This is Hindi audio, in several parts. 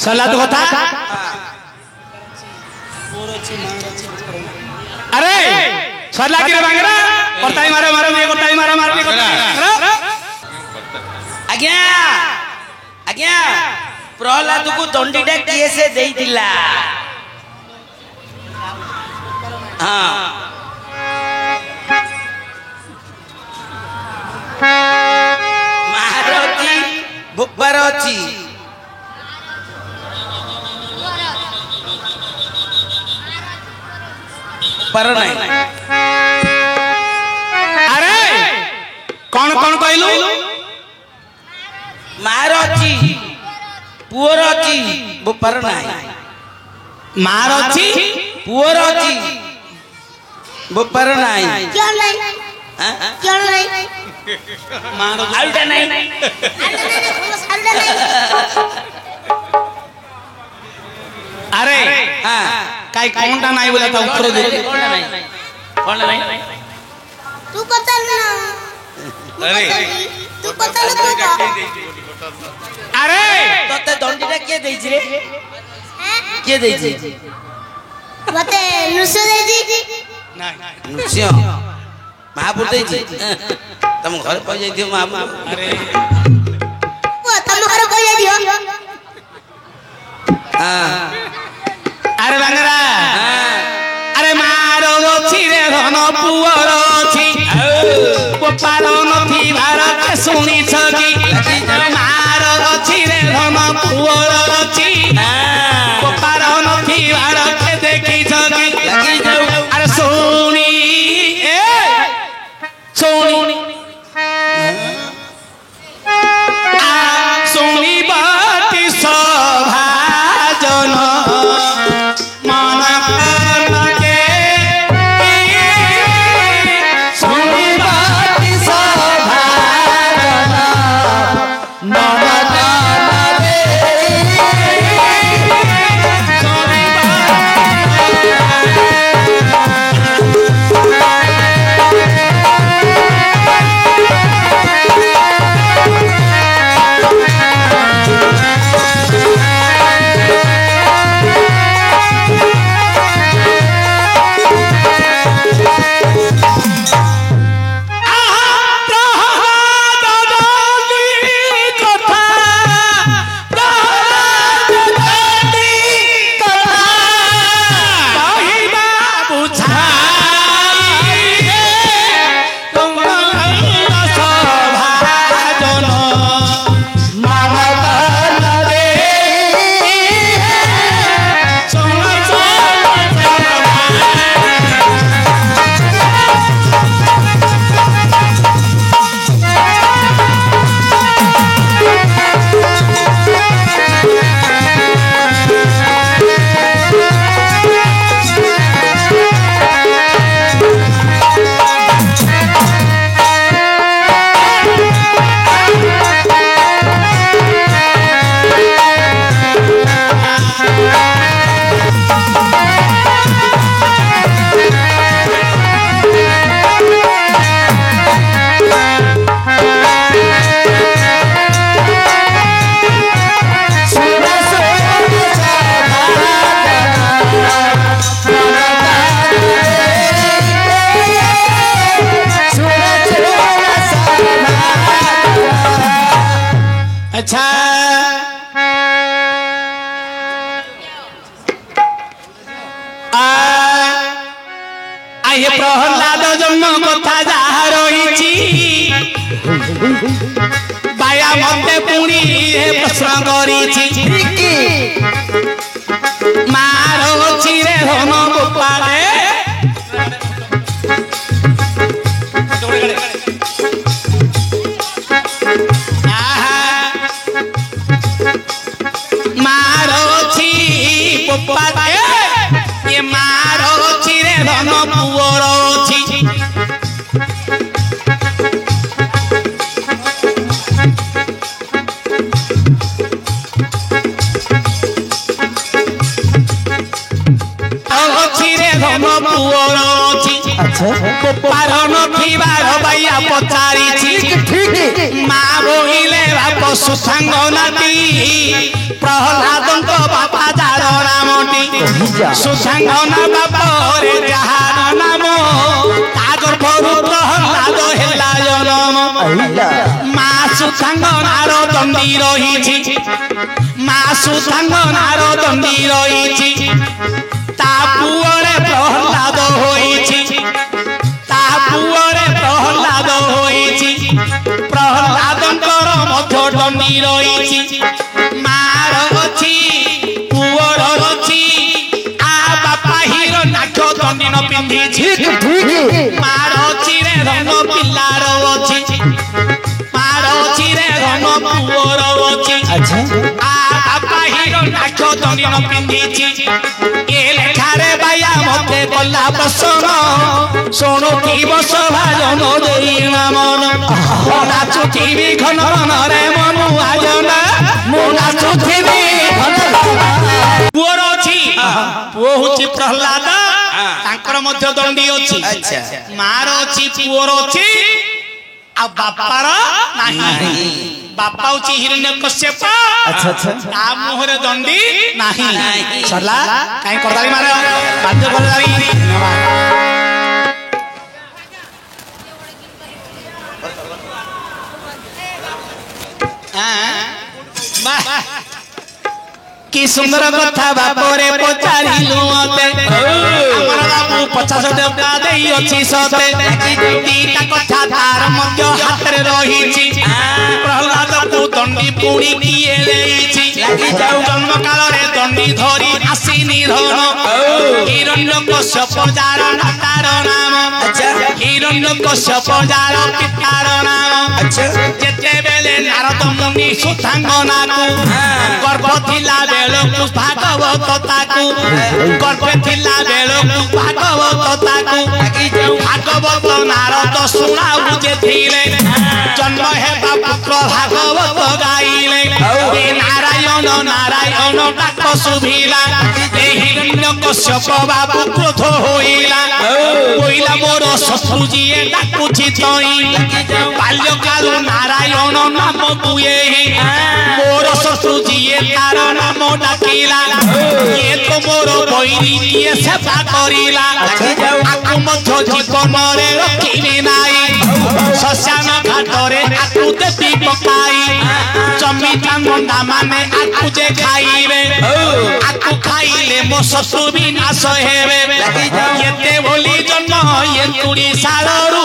सरला तो कथा अरे सरला की बांगरा करताई मारो मारो ये करताई मारो मारो ये करताई आज्ञा आज्ञा प्रहलाद को दंडीटा किए से देइतिला हां महारथी भुपरथी पर नहीं अरे कौन कौन कहलु महारथी पुअरथी भुपर नहीं महारथी पुअरथी भुपर नहीं क्यों नहीं क्यों नहीं महारथी आलटा नहीं अरे हां काई कोनटा नहीं बोला था उत्तर दे कौन नहीं तू कतल ना अरे तू कतल तू अरे तते दंडीटा के देइछि रे के देइछि मते नुसो देजी नहीं नुसियो महापुर देइछि तुम घर पर जाई दियो महापुर अरे वो तुम घर को जा दियो हां अरे बांगरा अरे मारो छिरे धन पुअर छी गोपाल नथी भारत सुनी छकी मारो छिरे धन पुअर छी गोपाल नथी भारत देखी छकी लगी जाऊ अरे सोनी ए सोनी आ सोनी बाती सभाजन मन के सोनी बाती सभाजन मन के सोनी अच्छा ये प्रहलाद जन्म कथा जहा रही बाया मते पुणी प्रश्न करी मारो चिरे धन गोपाले मारो छी गोपाले ये मारो चिरे धन पुअर छी चिरे धन पुअर छी ପାରଣ ଥିବାର ବାଇଆ ପଚାରିଛି ମା ବୋହିଲେ ବାପ ସୁସାଙ୍ଗ ନାତି ପ୍ରହ୍ଲାଦଙ୍କ ବାପା ଯାର ନାମଟି ସୁସାଙ୍ଗ ନା ବାପରେ ଯାହାର ନାମ ତା ଗର୍ଭରୁ ପ୍ରହ୍ଲାଦ ହେଲା ଜନମ ମା ସୁସାଙ୍ଗ ନାର ଦଣ୍ଡି ରହିଛି ମା ସୁସାଙ୍ଗ ନାର ଦଣ୍ଡି ରହିଛି ତା ପୁଅରେ ପ୍ରହ୍ଲାଦ ହୋଇଛି ତା ପୁଅରେ ପ୍ରହ୍ଲାଦ ହୋଇଛି ପ୍ରହ୍ଲାଦଙ୍କର ମଧ୍ୟ ଦଣ୍ଡି ରହିଛି ମାର ଅଛି ପୁଅର ଅଛି ଆ ବାପା ହିରଣ୍ୟାକ୍ଷ ଦଣ୍ଡି ନ ପିନ୍ଧିଛି ମାର ଅଛି ରେ ରଙ୍ଗ ପିଲାର ଅଛି ମାର ଅଛି ରେ ରଙ୍ଗ ପୁଅର ଅଛି ଆ ବାପା ହିରଣ୍ୟାକ୍ଷ ଦଣ୍ଡି ନ ପିନ୍ଧିଛି ଏ ଲେଖାରେ ବାୟା ମତେ କଲା ପ୍ରସନ୍ନ ଶୁଣୁଥିବ ସଭାଜନ ଦେଇ ନାମନ ମୁଁ ନାଚୁଥିବି ଘନ ଘନରେ ମନୁଆ ଜନା ମୁଁ ନାଚୁଥିବି ପୁଅର ଅଛି ପୁଅ ହଉଛି ପ୍ରହ୍ଲାଦ ତାଙ୍କର ମଧ୍ୟ ଦଣ୍ଡି ଅଛି ମାର ଅଛି ପୁଅର ଅଛି ଆଉ ବାପାର ନାହିଁ ବାପା ହଉଛି ହିରଣ୍ୟକଶ୍ୟପ ତା ମୁହଁରେ ଦଣ୍ଡି ନାହିଁ ସରିଲା କାହିଁ କରଦାଳି ମାର ବାଧ୍ୟ କରଦାଳି কি সুন্দর কথা বাপরে পচারিলু মতে আমার বাবু 50 টাকা দেই অছি সতে দিটা কথা তার মধ্য হাতে রহিছি প্রহ্লাদ কো দণ্ডি পুড়ি কিয়ে দেইছি লাগি যাও জন্ম কালরে দণ্ডি ধরি আসি নিধন হিরণ্যকশ্যপ যার তার নাম হিরণ্যকশ্যপ যার পিতার নাম যেতেবেলে নারদ মুনি সুতাঙ্গনাকু গর্ভ থিলা বেলকু ভাগবত তাকু গর্ভে থিলা বেলকু ভাগবত তাকু ভাগবত নারদ শুনাউ যে থিলে জন্ম হেবা পুত্র ভাগবত গাইলে নারায়ণ নারায়ণ ডাক শুভিলা এই হিরণ্যকশ্যপ বাবু ক্রোধ হইলা কইলা মোর শত্রু জিয়ে ডাকুছি তই বাল্যকাল নারায়ণ নাম কুয়ে মোর শত্রু জিয়ে তার নাম ডাকিলা এ তো মোর বৈরী কিয়ে সেবা করিলা আকু মধ্য জীবনরে রখিবি নাই শ্মশান ঘাটরে আকু দেবি পকাই জমিদার মন্ডা মানে আকু যে খাইবে আকু খাইলে মো শত্রু বিনাশ হেবে এতে বলি জন্ম এন্তুড়ি সালরু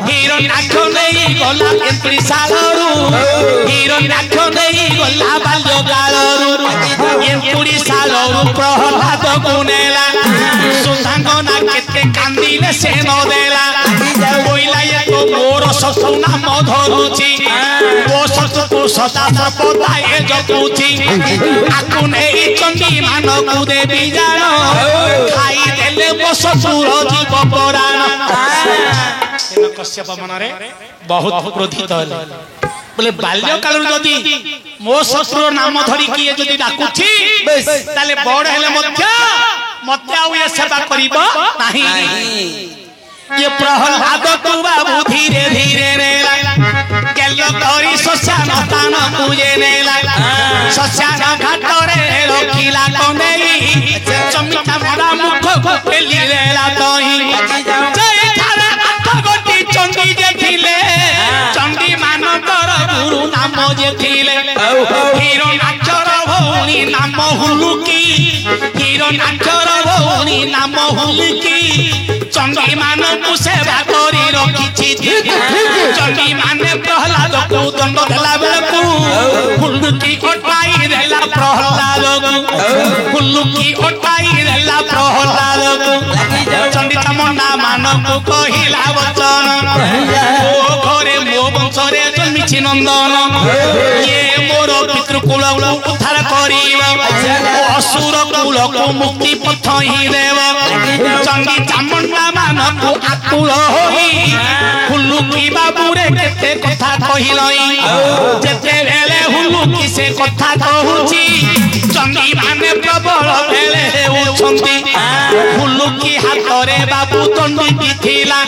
হিরণ্যাক্ষ নেই গলা এন্তুড়ি সালরু হিরণ্যাক্ষ নেই গলা বাল্যকালরু এন্তুড়ি সালরু প্রহ্লাদ গুনেলা সুধাঙ্গনা কেতে কান্দিলে সে নদেলা কইলা তো মোর শত্রু নাম ধরুছি ও শত্রু সদা সর্বদাই জপুছি আকু নেই চন্ডী মানকু দেবী জান খাই দেলে মো শত্রুর জীব পরাণ কশ্যপ মନରେ ବହୁତ କ୍ରୋଧିତ ହେଲେ बोले बाल्यकाल जदि मो शत्रु नाम धरी किए जदि डाकुछि ताले बड़ हेले मते आउ ये सेवा करिबो नाही ये प्रहलाद को बाबू धीरे धीरे नेला गेल करी श्मशान स्थान पूजे नेला श्मशान घाट रे रखिला कोनेई चमिता मरा मुख को पेली लेला तही जय थारा आठगोटी चंडी जे थिले चंडी मानकर गुरु नाम जे थिले हिरण्याक्षर भौणी नाम हुलुकी हिरण्याक्षर भौणी नाम हुलुकी चंडी मानकु सेवा करी रखिछि चंडी माने प्रहलाद को दंड देला बेलकु हुलुकी अटाई देला प्रहलाद को हुलुकी अटाई देला प्रहलाद को चंडी तमन्ना मानकु कहिला वचन ओ घरे मो वंशरे जन्मिछि नंदन ये मोर पितृकुल उद्धार करिबा असुर कुल को मुक्ति पथ ही देव चंडी चामुंडा मानकु आकुल होई हुलुकी बाबू रे केते कथा कहिलई जेते बेले हुलुकी से कथा कहूची चंडी माने प्रबल बेले हेउछंती हुलुकी हाथ रे रे बाबू दंडी थिला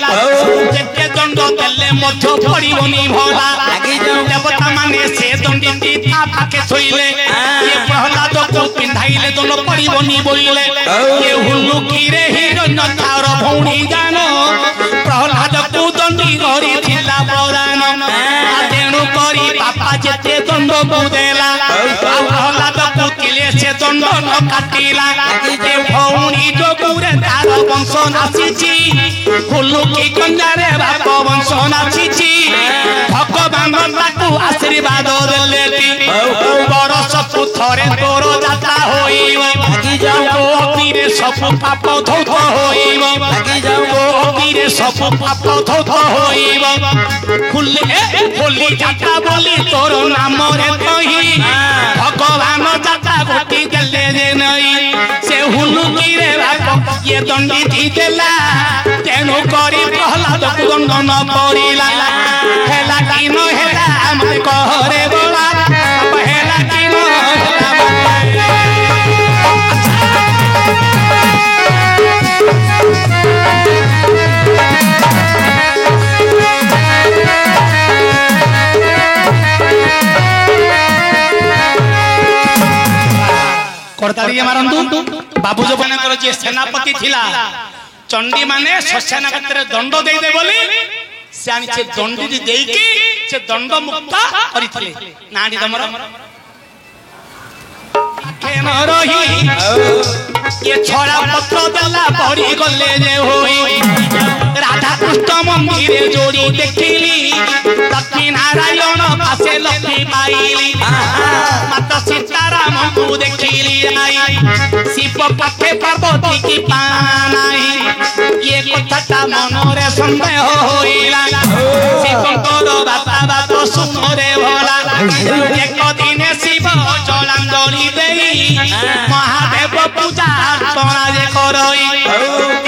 जेते दंड देले मध्य पड़िबनी भला देवता माने से दंडी ता पाके थोइले ये प्रहलाद को पिंधाइले दंड पड़िबनी बोइले ये हुलुकी रे हिरण्य तार भौणी जानो प्रहलाद को दंडी गरी थिला प्रदान तेणु करी बापा जेते दंड बुदेला प्रहलाद को किले से दंड न काटिला ए भौणी जोगुरे तार वंश नाचिची हुलुकी कंजारे बाप वंश नाचिची भगवान ताकू आशीर्वाद देलेटी बरस पुथरे तोर जाता होइबो अग्निरे सब पाप धौत होइबो अग्निरे सब पाप धौत होइबो होली जाता बोली तोर नाम रे कहि भगवान जाता गोटी देले जे नहीं से हुलुकी रे बाप ये दंडी दी देला तेणु करी प्रहलाद को दंड न पड़िला हेला कि न हेला मते कहरे बोला हेला कि न हेला करतारिया मारंतु बाबू जो बनकर जे सेनापति थिला चंडी माने सस्याना क्षेत्र दंड देई दे बोली से आनी से दंडी देई की से दंड मुक्त करिथिले नाडी तमरो के न रही ये छोरा पत्र देला पड़ी गले जे होई राधा कृष्ण मंदिर जोड़ी देखिली लक्ष्मी नारायण पासे लक्ष्मी पाइली माता सीताराम को देखिली आई शिव पाखे पार्वती की पानाई ये कथा मनरे संदेह होइला शिव को बात सुनो रे भला एक दिन शिव जलांजलि देई महादेव पूजा अर्चना जे करई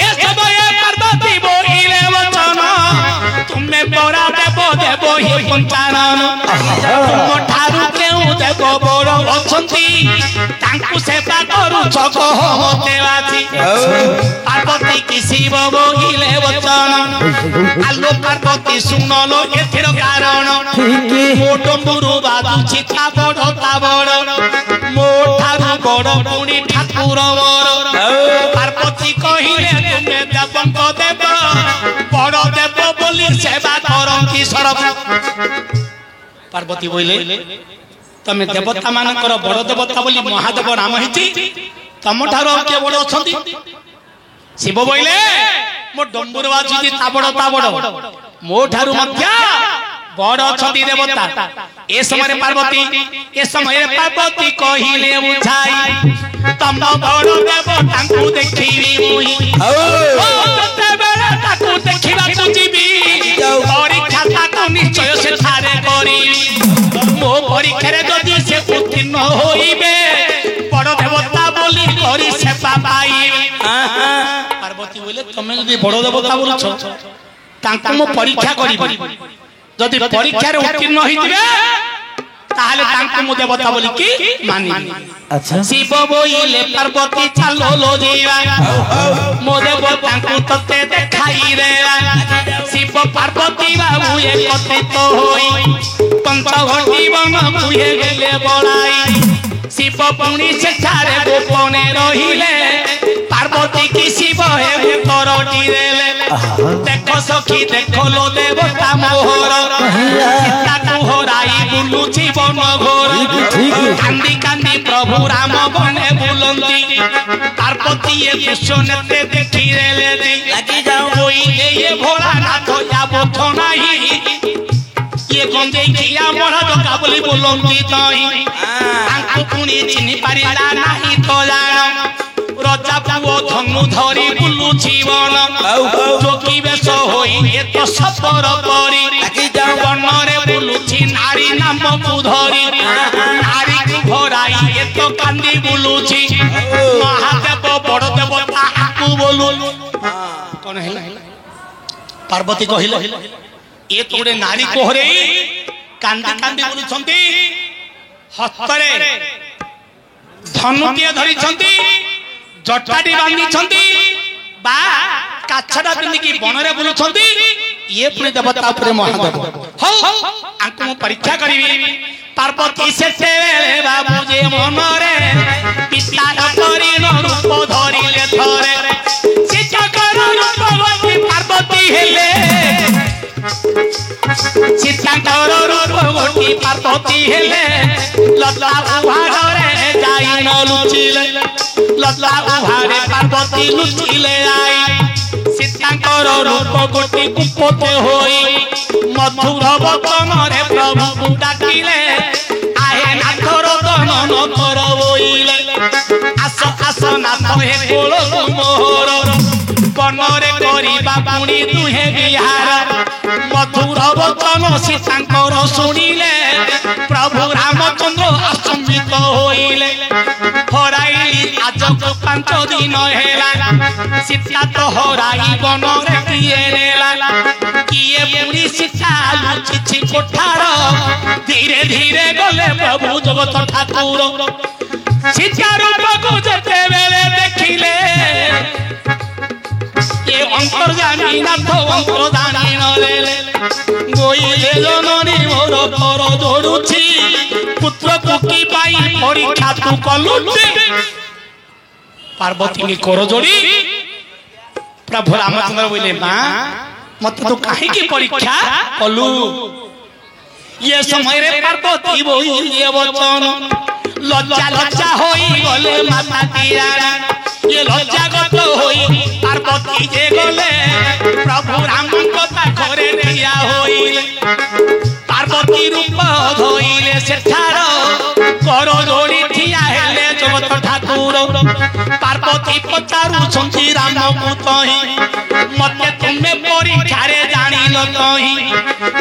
ए समय पार्वती बोइले वचन तुमे बड़ा देव देव ही पंचानन तुम ठारू केउ देव बड़ अछंती तांकु सेवा करू जग होते आछि पार्वती की शिव बोइले वचन आलो पार्वती सुनलो एथिर कारण मो डम्बुरु बाजू छिता बड़ मो ठारू बड़ पुणी ठाकुर मोर पार्वती कहिले तुमे देवंक देव बड़ देव बोली सेवा करंती सरब पार्वती बोले तमे देवता मानकर बड़ देवता बोली महादेव नाम हिची तम ठारो के बड़ अछंती शिव बोले मो डम्बुर बाजू ता बड़ मो ठारू मध्य बड़ अछंती देवता ए समय पार्वती कहिले बुझाई तम बड़ देव तांकु देखिबी मुई ओ बेला ताकु देखिबा तू जीबी परीक्षा ताकु निश्चय से थारे करी मो परीक्षा रे जदी से उत्तीर्ण होइबे बड़ देवता बोली करी सेवा पाई पार्वती बोले तमे जदी बड़ देवता बोलछ तांकु मो परीक्षा करिबी जदी परीक्षा रे उत्तीर्ण होइबे ताहले तांकु मु देवता बोली की मानी अच्छा शिव बोइले पार्वती चलो लो जीवा मो देवता तांकु तते देखाई रे शिव पार्वती बाबू एकत्रित होई पंचघटी बन मुहे गेले बड़ाई शिव पुणी सेठारे गोपने रहिले पार्वती की शिव हे करटी देले देखो सखी देखो लो देवता मोहर सीता को हराई बुलु जीवन घोर कांदी कांदी प्रभु राम बने बुलंती पार्वती ये दृश्य नेते देखी रेले लगी जाओ कोई ये भोला नाथ जाबो तो नहीं ये गंजे किया मोरा तो काबली बुलंती तई आंकु पुनी चिनी पारिला नहीं तो जानो रजा पुओ धनु धरी बुलु जीवन जोगी बेश होई ए तो सपर परी वन रे बुलुची नारी नाम को धरी नारी को घोराई ए तो कांदी बुलुची महादेव बड़ देवता आकु बोलु कोन हैला पार्वती कहिला ए तोरे नारी को हरे कांदी कांदी बुलुछंती हस्तरे धनुटिए धरी छंती जटाटी बांधी छंती बा काछड़ा पिंदिकी बनरे बुलुछंती ये पुणी देवता उपरे महादेव हो आंको मु परीक्षा करिवि पार्वती से बाबू जे मनरे पिता करिन रूप धरिले थरे सीताकर रूपवती पार्वती हेले सीताकर रूपवती पार्वती हेले लता उहारे जाई न लुचिले लता उहारे पार्वती लुचिले आई सीताकर रूप गोटी कुपोते होई मधुर बचनरे प्रभु डाकिले आहे नाथर दनन कर बोइले आस आस नाथ हे कोल मोहर बनरे करिबा पुणी दुहे बिहार मधुर बचन सीताकर शुणिले प्रभु रामचंद्र आचंबित होइले हराई आज 5 दिन हेला सीता तो हराई बनरे किए नेला किए पुणी सीता लुचिछि कोठार धीरे धीरे गले प्रभु जगत ठाकुर सीता रूप को जते बेले देखिले ये अंतर्जामी नाथ अंतर्जामी नलेले गोइले जननी मोर पर जोडुछि पुत्र कुकी पाई परीक्षा तू कलुछि पार्वती की कर जोड़ी प्रभु रामचंद्र बोले मां मत तो काहे की परीक्षा कलु ये समय रे पार्वती बोलिए वचन लज्जा लज्जा होई गले माता तीरा ये लज्जागत होई पार्वती जे गले प्रभु राम को पाखरे ठिया होइले पार्वती रूप धोइले सेठार कर जोड़ी ठिया हेले जगत ठाकुर पार्वती पचारु छंती राम को तही मते तुमे परीक्षा रे जानिल तही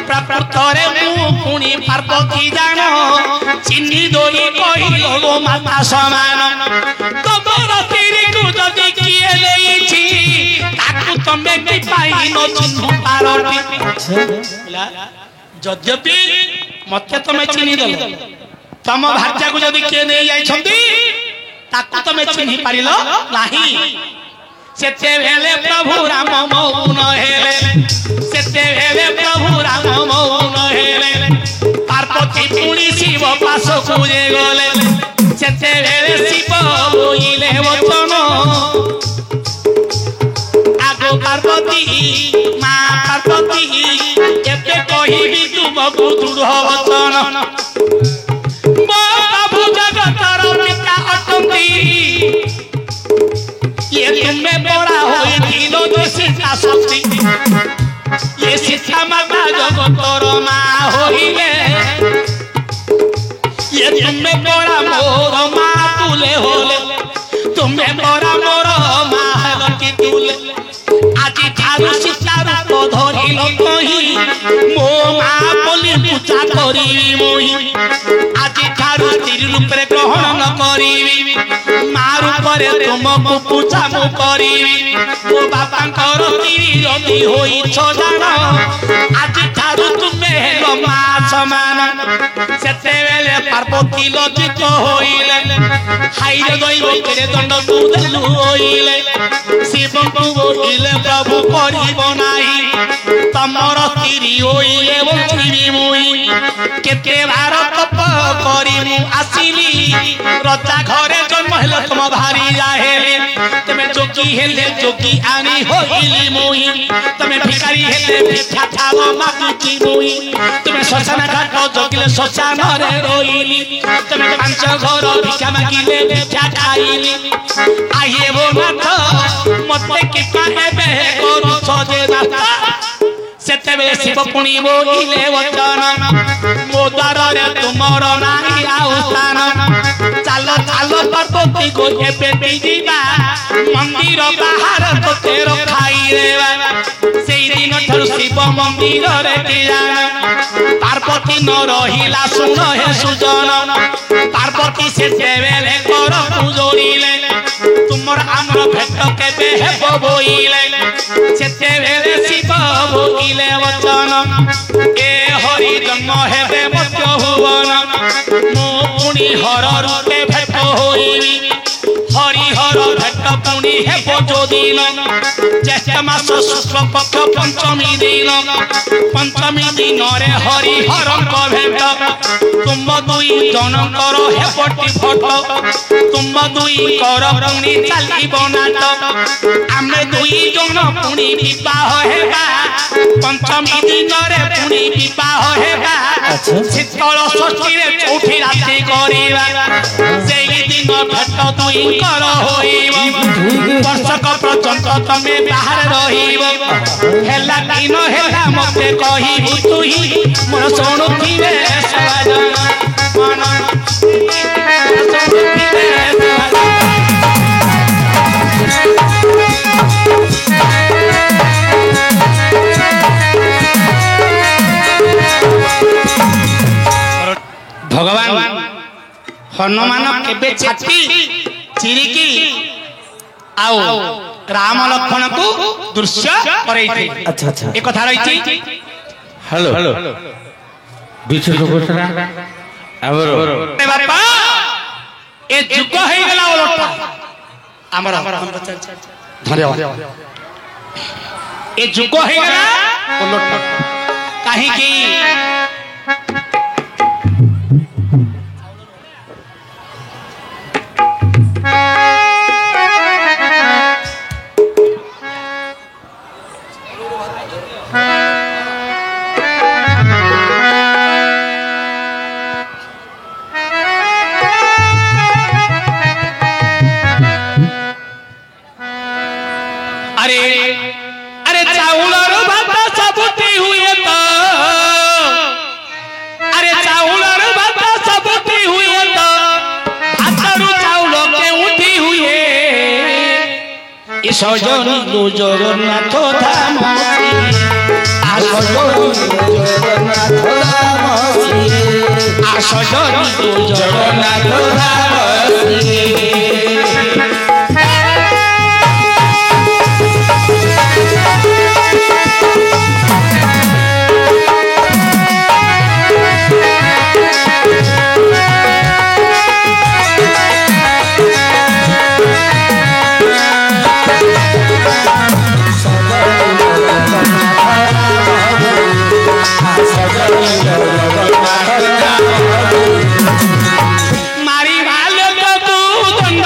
प्रकृतरे मु पुणी पार्वती जानो चिन्नी दोई कहिलो गो माता समान तोर तीरी को जदी किए लेइछि ताकू तमे की पाई न चिन्ह पारती यद्यपि मते तमे चिन्ही दलो तम भार्या को जदी के नै जाई छंती ताकू तमे चिन्ही पारिलो नाही सेते भेले प्रभु राम मौन हेले सेते भेले प्रभु राम मौन हेले पार्वती पुणी शिव पास को जे गले सेते भेले शिव बोइले वचन आगो पार्वती मां पार्वती एते कहिबी तुमको दृढ़ वचन मो प्रभु जगतर पिता अटंती ये तुमे बड़ा होई दिनो जो सीता शक्ति ये सीता माता जगतर मां होइले ये तुमे बड़ा मोर मां तुले होले तुमे बड़ा मोर मां हलती तुले আজি ठारू सीता रूप धरिल कही मो मां बोली पूजा करी मोही আজি ठारू तिर रूप रे ग्रहण न करी मां रूप रे तुमको पूजा मु करी ओ बाबा कर तिर रति होई छजान আজি ठारू तुमे हेलो मां समान सेते बेले पार्वती लज्जित होइले हाइरे दैव केरे दंड तू देलु होइले शिव को बोलिले प्रभु करिब नाही तमर तिरी होइले बंचिबी मुई केते बार तप करी मु आसिली रजा घरे जन्म हेले तुम भारी जाहेले तमे जोगी हेले जोगी आनी होइली मुई तमे भिखारी हेले भिक्षा थाव मागुची मुई तमे श्मशान घाट जोगिले श्मशान रे रोइली तमे पांच घर भिक्षा मागिले भिक्षा खाइली आइए वो नाथ मते की पाएबे करू सजे नाथ सेते बेले शिव पुणी बोलिले वचन मो द्वार रे तुमर नाही आउ स्थान चालो चालो पार्वती को एबे दीजिबा मंदिर बाहर तोते रखाई रे सेई दिन ठरु शिव मंदिर रे जान पार्वती न रहिला सुन हे सुजन पार्वती सेते बेले कर पूजोरिले तुमर आमर भेट केबे हेबो बोइले सेते बेले शिव बोइले वचन ए हरि जन्म हेबे मत्य भुवन मो पुणी हर रूपे भेट होइबी हरि हर भेट पुणी है जो दिन ज्येष्ठ मास शुक्ल पक्ष पंचमी दिन पंचमी दिन रे हरि हरंक भेंट तुम दुई जनकर हे पटी फट तुम दुई कर पुणी चलिब नाट आमे दुई जन पुणी विवाह हेबा पंचमी दिन रे पुणी विवाह हेबा शीतल षष्ठी रे चौठी राति करिबा सेई दिन भेट दुई कर होइब वर्षक पर्यंत तमे बाहर रहिब हेला दिन हेला मते कहिबु तुई मोर सुनुथिबे सजन मन सुनुथिबे भगवान हनुमान केबे छाती चिरिकी आउ राम लक्ष्मण को दृश्य करैथि। अच्छा अच्छा एक कथा रहिछि। हेलो हेलो बीच घोषणा हमरो ए बापा ए जुग होई गेला ओलटा हमर धन्यवाद ए जुग होई गेला ओलटा काहे की अरे चाउल और भात सबुती हुए तो अरे चाउल और भात सबुती हुए तो भातरू चाउल के उठी हुए सजनी लो जगन्नाथ धाम सजनी लो जगन्नाथ धाम मारी भाल को दंड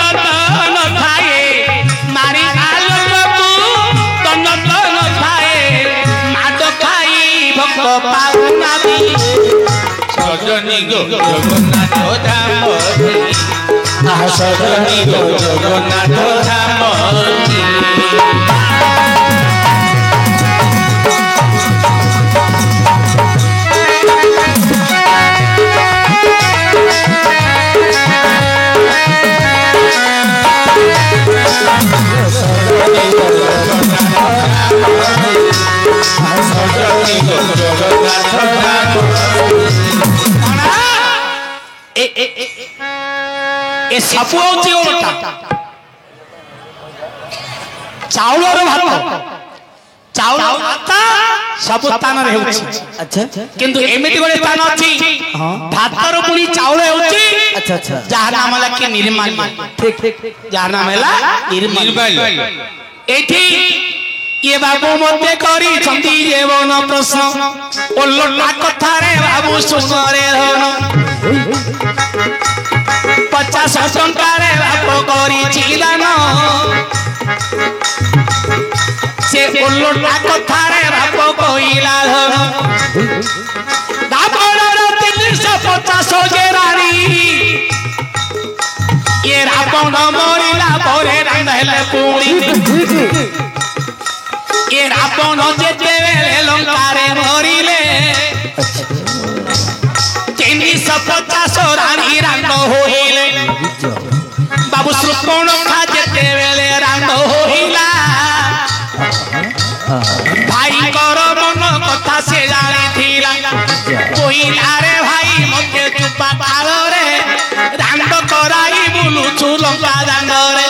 न थाए मारी भाल को दंड न थाए माड खाई भक्त पाउना भी सजनी गो जगन्नाथ धाम सजनी गो जगन्नाथ धाम ए सबु होची ओटा चाउल और भात चाउल भात सब स्थान रे होची। अच्छा किंतु एमिति गोटे स्थान अछि भातर पुनी चाउल होची। अच्छा अच्छा जहाँ नाम होला कि निर्माल ठीक ठीक जहाँ नाम होला निर्माल एठी ये बाबू मते करी छंती जेवन प्रश्न ओल्लटा कथा रे बाबू सुनरे धन 50 टंका रे बाप करी दान से ओल्लटा कथा रे बाप कइला धन दाबरर 350 गेरानी ये रावण मरिला परे रांधले पुणी ये रावण जेते बेले लंकारे मरिले 350 रानी रांड होइले बाबू सुर्पणखा जेते बेले रांड होइला भाई कर मन कथा से जानी थिला कोइला रे भाई मते चुपा काल रे रांड कराई बुलु लंका दांड रे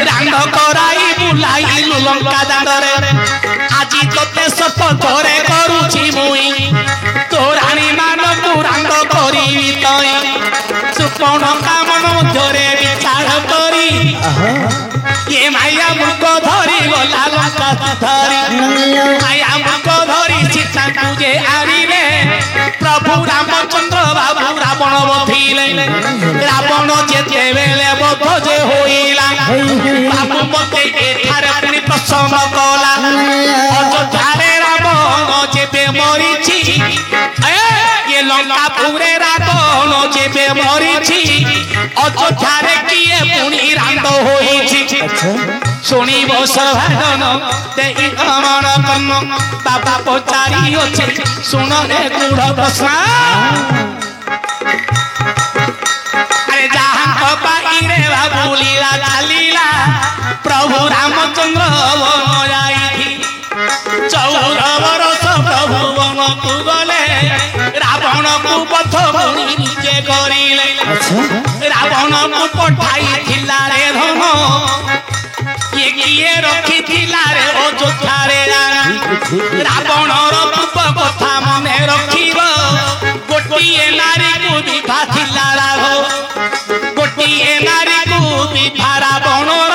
रांड कराई बुलाई लंका दांड रे आजी तोते शपथ रे करूची मुई तो रानी मान पुरांड करिवि तई सुपणखा मन मध्यरे विचार करी ये माया मुख धरी गला लंका धरी माया मुख धरी सीता तुझे आरिले प्रभु रामचंद्र बाबू रावण बधिले रावण जेते बेले बध जे होइला बाबू मते एठारे पुनी प्रसन्न कला अयोध्यारे रावण जेबे मरिछि ये लंका पुरे रावण जेबे मरिछि अयोध्यारे किए पुनी रांड होइछि शुणिब सभागन देई अमर कन्न बाबा पचारी अछि सुन रे गुढ़ प्रश्न अरे जहाँ पाई रे बाबू लीला चालीला प्रभु रामचंद्र वन जाई 14 बरस प्रभु वन को गले रावण को पथ पुनी निजे करिले रावण को पठाई थिला रे धन ये किए रखी थिला रे अयोध्या रे रावण रूप कथा मने रखिब गोटिए नारी को विभा थिला राघव गोटिए नारी को विभा रावणर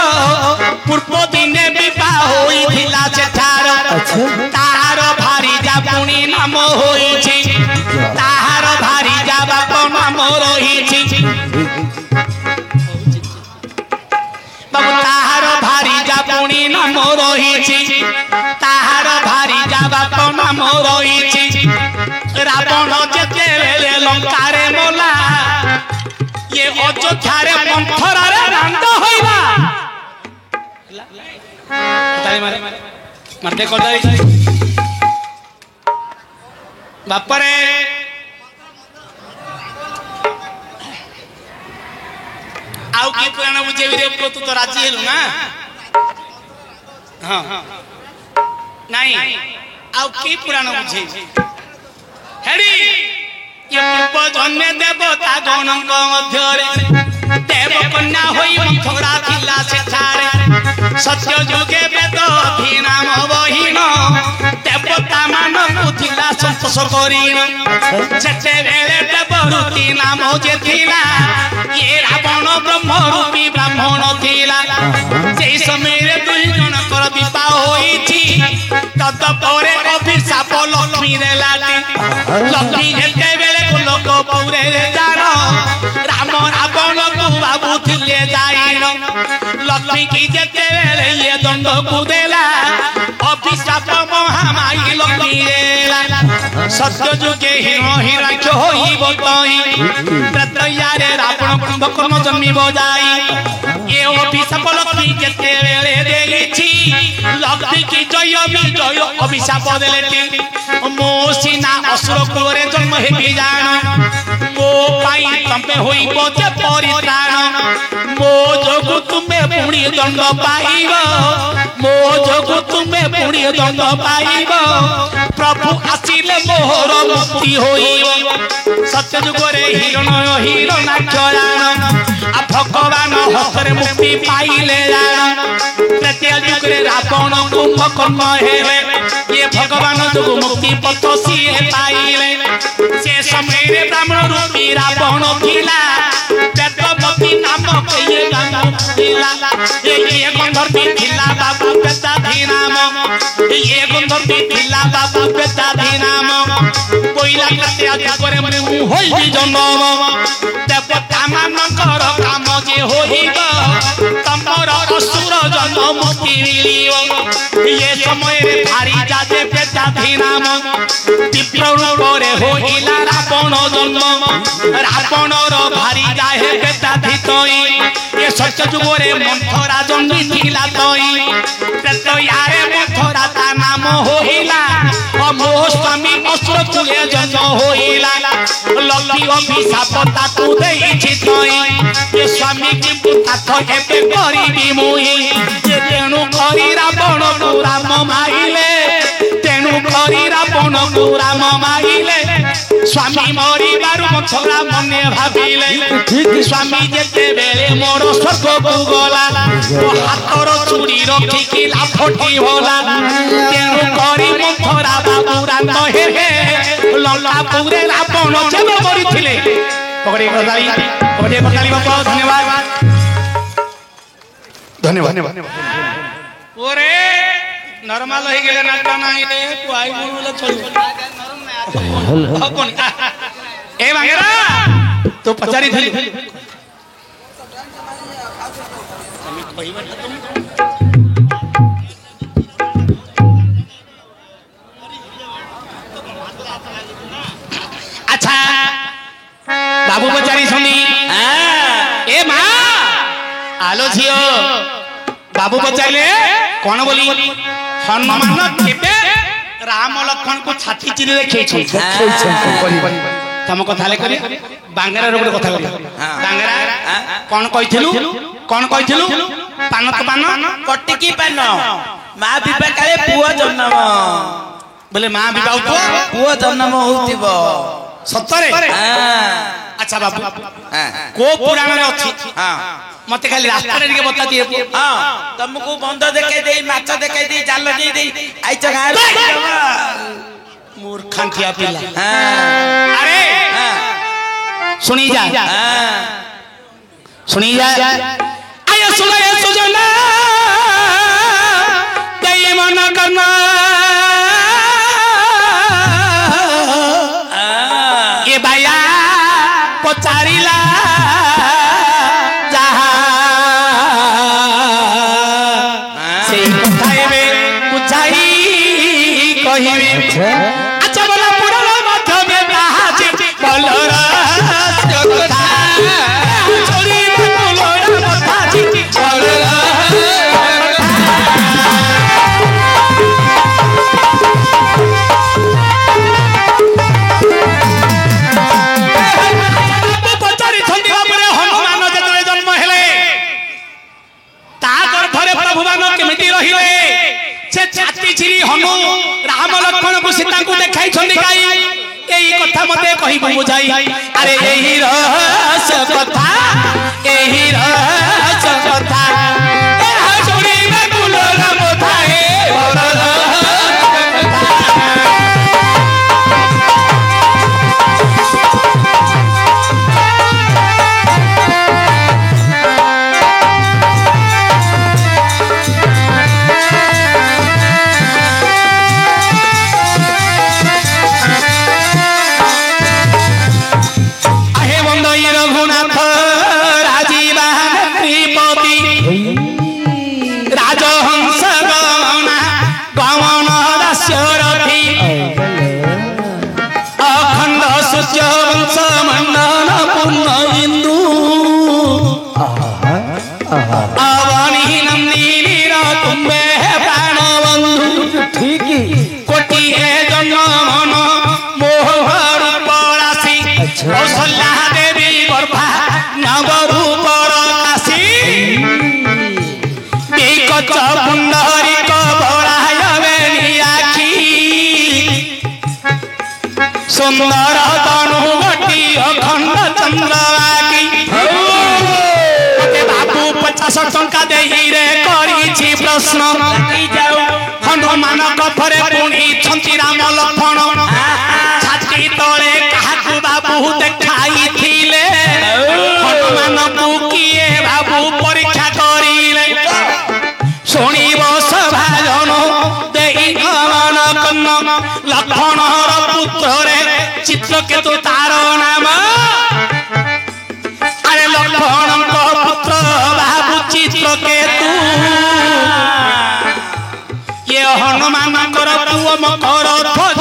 पूर्व दिने विवाह होइथिला सेठार ताहार भारी जा पुनी नाम होइछि ताहार भारी जा बाप नाम रहिछि बाबू ताहार भारी जा पुनी नाम रहिछि ताहार भारी जा बाप नाम रहिछि रावण जेते बेले लंका रे मोला ये अयोध्या रे मंथरा रे रांड होइला ताली मारे मारते कोदाई बाप रे आउ की पुराण बुझेबी रे तू तो राजी हेलु ना हां नहीं आउ की पुराण बुझेबी हेडी ये पूर्व जन्मे देवता गणक मध्यरे देव कन्या होई मंथरा थिला सेठारे सत्य जुगे वेद नाम बहिन देवता मानव थिला संतोष करिन सेते बेले देवरूपी नाम जे थिला ये रावण ब्रह्म रूपी ब्राह्मण थिला सेई समय रे दुई जनकर विवाह होईछि तत परे अभिशाप लक्ष्मी रे लाटी लक्ष्मी जेते बेले लोक पुरे रे जानो राम रावण को बाबू थिले जाइन लक्ष्मी की जेते बेले ये दंड को देला अभिशाप महामाई लक्ष्मी देला सत्य जुगे हिरण्य होई बतई प्रत्यया रे रावण कुंभकर्ण जन्मी बजाई ये अभिशाप लक्ष्मी जेते बेले देलिछि लक्ष्मी की जय विजय अभिशाप देलेति मो सीना असुर कुरे जन्म हेबी जान मो पाई तमे होइबो जे परित्राण मो जोगु तुमे पुणी दंड पाइबो मो जोगु तुमे पुणी दंड पाइबो प्रभु आसिले मोहर मुक्ति होइबो सत्य जुगरे हिरणाक्षराण आ भगवान हस्ତରେ मुक्ति पाइले जान त्रेतया जुगरे रावण कुंभकर्ण हेले ये भगवान जो मुक्ति पथ सिए पाइले से समय रे ब्राह्मण रूपी रावण थिला वेदवती नाम के गाम थिला ये गंधर्वी थिला बाबू वेदाधी नाम ये गंधर्वी थिला बाबू वेदाधी नाम कोइला त्रेतया जुगरे मु होई जन्म देवता मानकर काम जे होइबो तमर असुर जन मुक्ति मिलिबो ये समय रे भारी जाजे वेदाधी नाम तीव्र रूप रे होइला रावण जन्म रावणर भारी जाहे वेदाधी तई ये सत्य जुग रे मंथरा जन्मी थिला तई त्रेतया रे मंथरा ता नाम होइला अमो स्वामी असुर कुले जन्म होइला लक्ष्मी अभिशाप ताकू देइछि तई ये स्वामी की पुता तो एबे करिबी मुई जे तेनु करी रावण को राम माइले तेनु करी रावण को राम माइले स्वामी मरी बारु मंथरा मने भाबिले स्वामी जेते बेले मोर स्वर्ग को गला तो हातर चूड़ी रखी की लाफटी होला तेनु करी मंथरा बाबू राम हे लंका पुरे रावण जेबे मरिथिले पकड़ी करदाली बाबा धन्यवाद धन्यवाद ओरे नॉर्मल हो गेले ना का नाही रे तू आई बोलले चल कोण ए मांगेरा तो पचारी थली अच्छा बाबू पचारी सुनी ए मां आलो झियो बाबू पचारे कौन बोली हनुमान केबे राम लक्ष्मण को छाती चिरी रे खेछ तम कथा ले करी बांगरा रो कथा करी बांगरा कौन कहिथिलु पान तो पान कटिकी पान मां बिबा काले पुआ जन्म बोले मां बिबा तो पुआ जन्म होतिबो सत्तरे अच्छा बाबू को पुराण रे अछि मते खाली रास्ता रे बता दिए हां तुमको बंद देखे दे माछ देखे दे जाल दे दे आइछ गाय मूर्खांठिया पिला अरे सुनी जा आया सुनाए सुजना दई मन करना ये बाया पचारिला अच्छा बोला पुराण मध्य में बाजी बोलरा जगता छोरी बोलरा बाजी बोलरा पचारी छंदी बाबरे हनुमान जेतरे जन्म हेले ता गर्भरे प्रभुमान केमिति रहिले से छाती चिरी हनु राम लक्ष्मण को सीता को देखाई छंदी गाई एही कथा मते कहि बुझाई अरे एही रहस्य कथा एही रहस्य कथा ए हसुरी में बुलरा मोथाए सुंदर तनुवटी अखंड चंद्रवाकी बाबू 50 टंका देही रे करिछि प्रश्न हनुमान कथरे पुणी छंती राम लक्ष्मण छाती तळे काहाकु बाबू देखाई थिले हनुमान को किए बाबू परीक्षा करिले सुनिब सभा जन देई हनुमान कन्न लक्ष्मण पुत्र रे चित्रकेतु तार नाम अरे लक्ष्मण पुत्र बाबू चित्रकेतु ये हनुमान कर पुओ मकर ध्वज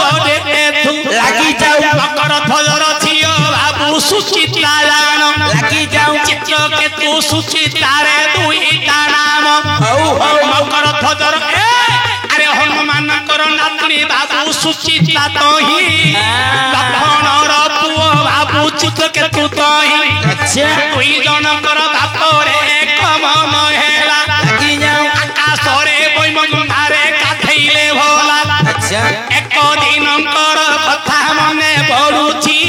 लागी जाऊ मकर ध्वजर झियो बाबू सुचित्रा जान लागी जाऊ चित्रकेतु सुचित्रा रे दुईटा नाम मकर ध्वजर अरे हनुमान कर नातनी बाबू सुचित्रा तो ही लक्ष्मणर पुओ बाबू चित्रकेतु तो ही दुई जनकर बापरे एक मन हेला आकाश रे बैमगंगारे गाधैले भोला एक दिनकर कथा मने पड़ुछि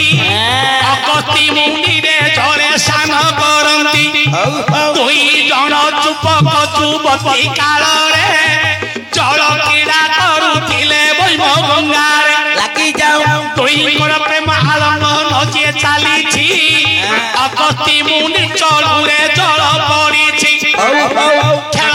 अगस्ती मुनि रे जरे सान करंती दुई जन चुपक चुबती काल रे जल क्रीड़ा करुथिले बैमगंगारे लागी जाऊ दुई कर प्रेम आलंबन जे चालिछि अगस्ती मुनि चलुरे जल पड़िछि खेल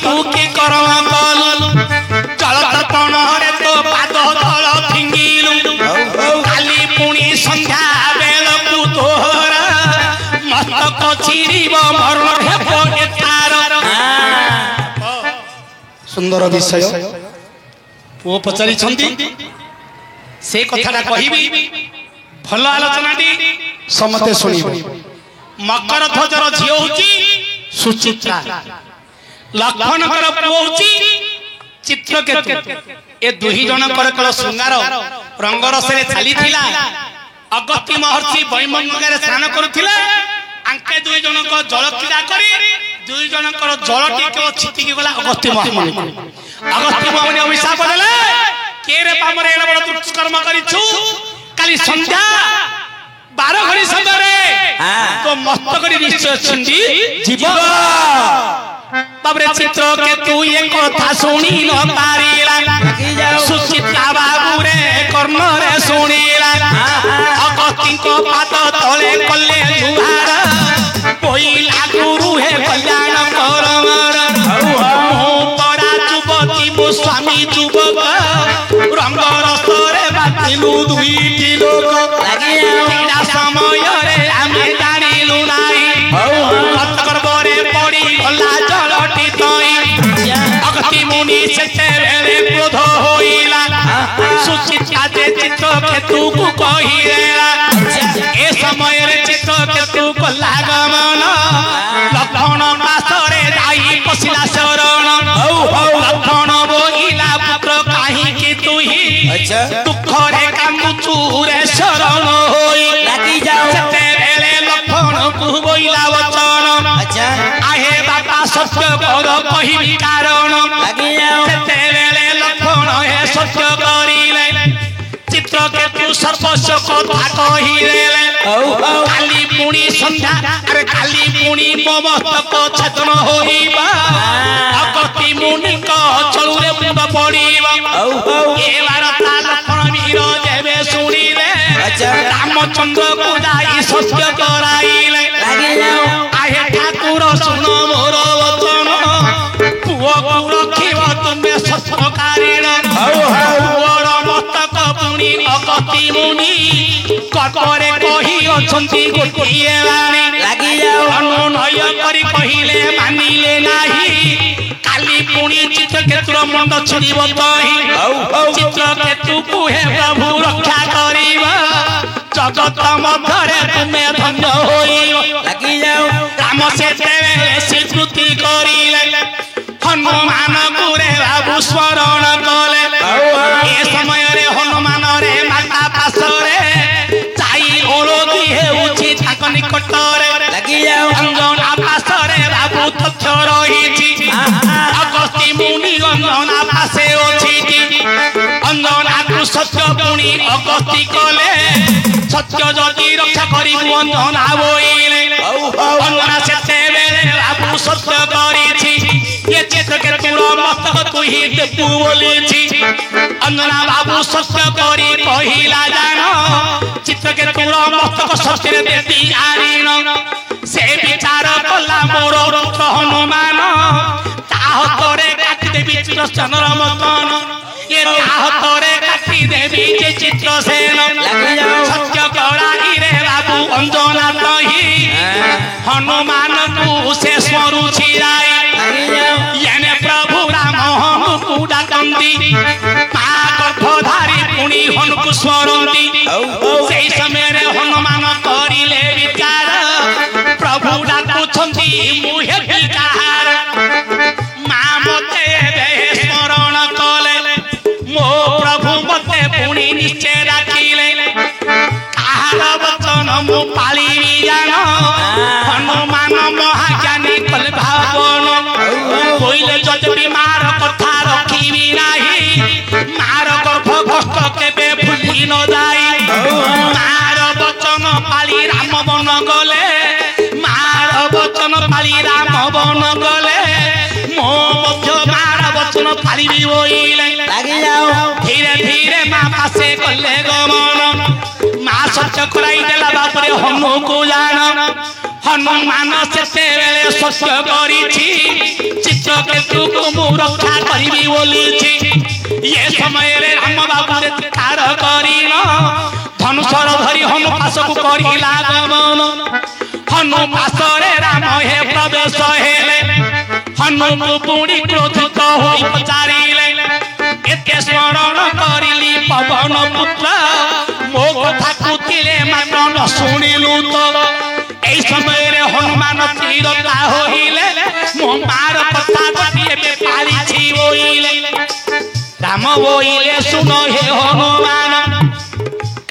तू के करम कलु जल तर्पणरे तो पाद तल फिंगिलु काली पुणी संध्या बेलकु तोहरा मस्तक चिरिब मरण हेब एतार सुंदर विषय पुओ पचारि से कथाटा कहबी भल आलोचनाटी समते शुणिब मकर ध्वजर झील होची सुचित्रा लक्ष्मणकर पुओ होची चित्रकेतु ए दुही जनकर कल श्रृंगार रंगरसरे चलीथिला अगस्त्य महर्षि वैमनगरे स्नान करुथिले आंके दुई जनक जल क्रीड़ा करी दुई जनकर जल टिके छिटिकी गला अगस्त्य महामुनि अगस्त्य महामुनि अभिशाप देले के रे पामरे एना बड़ दुष्कर्म करिछु काली संध्या 12 घड़ी समय तो मस्तकड़ी निश्चय छिंदी जीव बाबरे चित्र के तू ये कथा सुनी न पारिला सुचित्रा बाबू रे कर्ण रे सुनीला अगस्त्य को पाद तले कले जुहार कोइला गुरु हे कल्याण करमर परा जुवती मो स्वामी जुवक रंग रसरे बातिलु दुईटी लोक लागीला समय रे आमे जानिलु नाही कतकर बरे पड़ी भला जलटी तई अगस्त्य मुनि सेते बेले क्रोध होइला सुचित्रा जे चित्र केतु को कहिला ए समय रे चित्र केतु को लागमन लक्ष्मण पासरे जाई पसिला शरण लक्ष्मण बोइला पुत्र काहे कि तुही दुख रे कांदुचु रे शरण होई लागी जाओ सेते बेले लक्ष्मण को बोइला वचन आहे बाबा सत्य कर कहि कारण लागी जाओ सेते बेले लक्ष्मण हे सत्य करिले चित्र केतु सर्वस्व कथा कहिले काली पुणी संध्या अरे काली पुणी मस्तक छेदन होइबा अगस्त्य मुनि को चलुरे मुंड पड़ीबा ए वार्ता लक्ष्मण वीर जेबे सुनिले रामचंद्र को जाई सत्य कराइले आहे ठाकुर सुन मोर वचन पुओ को रखिब तुमे सत्यकारीण पुओर मस्तक पुणी अगस्त्य मुनि कटरे कहि अछंती गोटिए वाणी लागि जाओ अनुनय करी कहिले मानिले नाही काली पुणी चित्रकेतुर मंड छुरीब तही चित्रकेतु को हे प्रभु रक्षा करिबा जगत मध्यरे तुमे धन्य होई लागि जाओ राम से देवे स्वीकृति करिले हनुमान गुरे बाबू स्मरण कले ए समय रे हनुमान रे माता पासरे जाई ओरोगी हेउची ताक निकटरे लागि जाओ अंजना पासरे बाबू तथ्य रहिछि अगस्त्य मुनि अंजना पासे अछि अंजना को सत्य पुणी अगस्त्य कले सत्य जदि रक्षा करिबु अंजना बोइले अंजना सेते बेले बाबू सत्य करिछि ये चित्र के तुरा मस्तक तू ही देबू बोलिछि अंजना बाबू सत्य करी कहिला जानो चित्र के तुरा मस्तक सत्य देती आरीन से विचार कला मोर पुत्र हनुमान ताह तोरे काटी देबी चित्र चंद्र मकन ये ताह तोरे काटी देबी जे चित्र सेन सत्य कराई रे बाबू अंजना तही हनुमान को से स्मरु छिराई येने प्रभु राम हमकु डाकंती गर्भधारी पुणी हनुकु स्मरंती सेई समय रे हनुमान करिले विचार प्रभु डाकुछंती मुहे विचार मा मते स्मरण कले मो प्रभु मते पुणी निश्चय राखिले कहार वचन मु पालिबी जान हनुमान महाज्ञानी कले भावन कोइले जदि मार कथा रखिबी नाही मार गर्भ कष्ट केबे भूली न जाई मार वचन पाली राम बन गले मार वचन पाली राम बन गले मो मध्य मार वचन पालिबी होइले लागि जाओ धीरे धीरे मा पासे कले गमन मा सत्य कराई देला बापरे हनु को जान हनुमान सेतेबेले सत्य करिछि चित्रकेतुको मु रक्षा करिबि बोलिछि ये समय रे राम बाबू रे तार करिन धनुषर धरि हनुपासकु करिला गमन हनुपासरे राम हे प्रवेश हेले हनुमु पुणी क्रोधित होई पचारिले एते स्मरण करिली पवन पुत्र मो कथा कुतिले मात्र न सुनिलु तो एई समय रे हनुमान तीरता होइले मो मार कथा गोटिए बे पालिछि होइले राम बोइले सुन हे हनुमान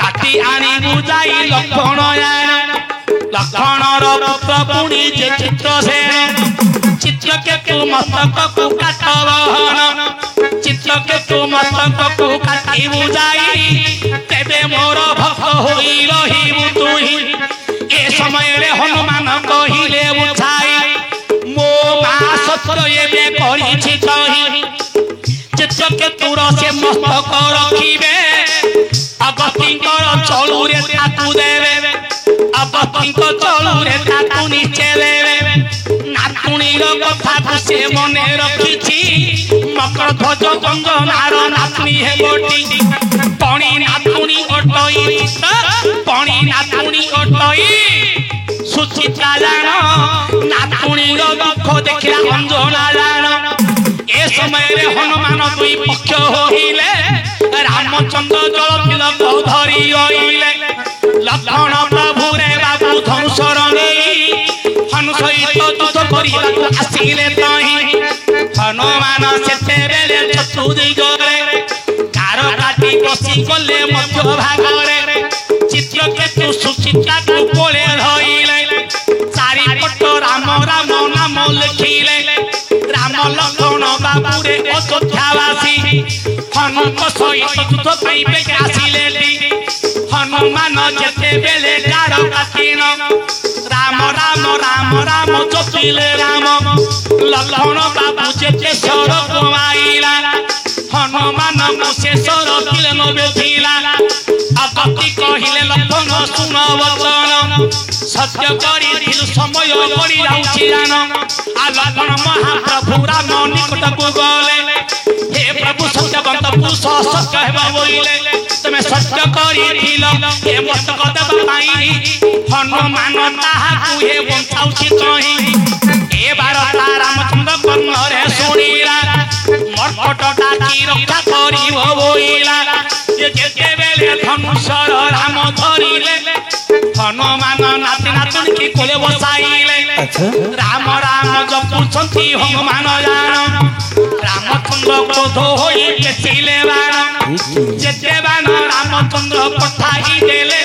काटी आनी बुझाई लक्षण लक्षणर पुत्र पुणी जे चित्रसेन चित्रकेतु मस्तक को काटबहन चित्रकेतु मस्तक को काटी बुझाई तेबे मोर भक्त होई रहिबु तुही ए समय रे हनुमान कहिले बुझाई मो मा सत्य एबे करिछि कहि चित्रकेतुर से मस्तक रखिबे अगतिंकर चलू रे ताकू देवे अगतिंकर चलू रे ताकू नीचे देवे नातुणीर कथा को से मने रखिछि मकर ध्वज गंगनार नातुणी हे गोटी पणी नातुणी अटई पणी नातुणी अटई सुचिता जान नातुणीर दुख देखिला अंजना जान ए समय रे हनुमान दुई पक्ष होइले रामचंद्र जल तिलक धरि आइले लक्ष्मण प्रभु रे बाबू धनुषर नेई हनु सहित युद्ध करिबाकु आसिले तहि हनुमान सेते बेले चतुर्दिगरे कार काटी बसी गले मध्य भागरे चित्रकेतु सुचिता को कोले धइले चारि पट राम राम नाम लिखिले राम लक्ष्मण बाबू रे अयोध्यावासी हनुमान सहित युद्ध करिबे आसिले हनुमान जेते बेले कार काटिन राम राम राम राम जपिले राम लक्ष्मण बाबू जेते सर कुमाइला हनुमान मुशेषर किले न बेथिला अगति कहिले लक्ष्मण सुन वचन सत्य करी दिल समय गड़ी जाउछि जान आ लक्ष्मण महाप्रभु राम निकट को गले हे प्रभु सत्यवंत पुरुष सत्य हेबा बोइले तमे सत्य करी दिल हे मस्तक देबा पाई हनुमान ताहा कुहे बंचाउछि कहि ए बार रामचंद्र कर्ण रे सुनिला मर्कट डाकी रक्षा करिबो बोइला ये जेते बेले धनुषर राम धरिले हनुमान नाति नातुन की कोले बसाइले राम राम जपुछंती हनुमान जान रामचंद्र क्रोध होई केसिले बाण जेते बाण रामचंद्र पठाई देले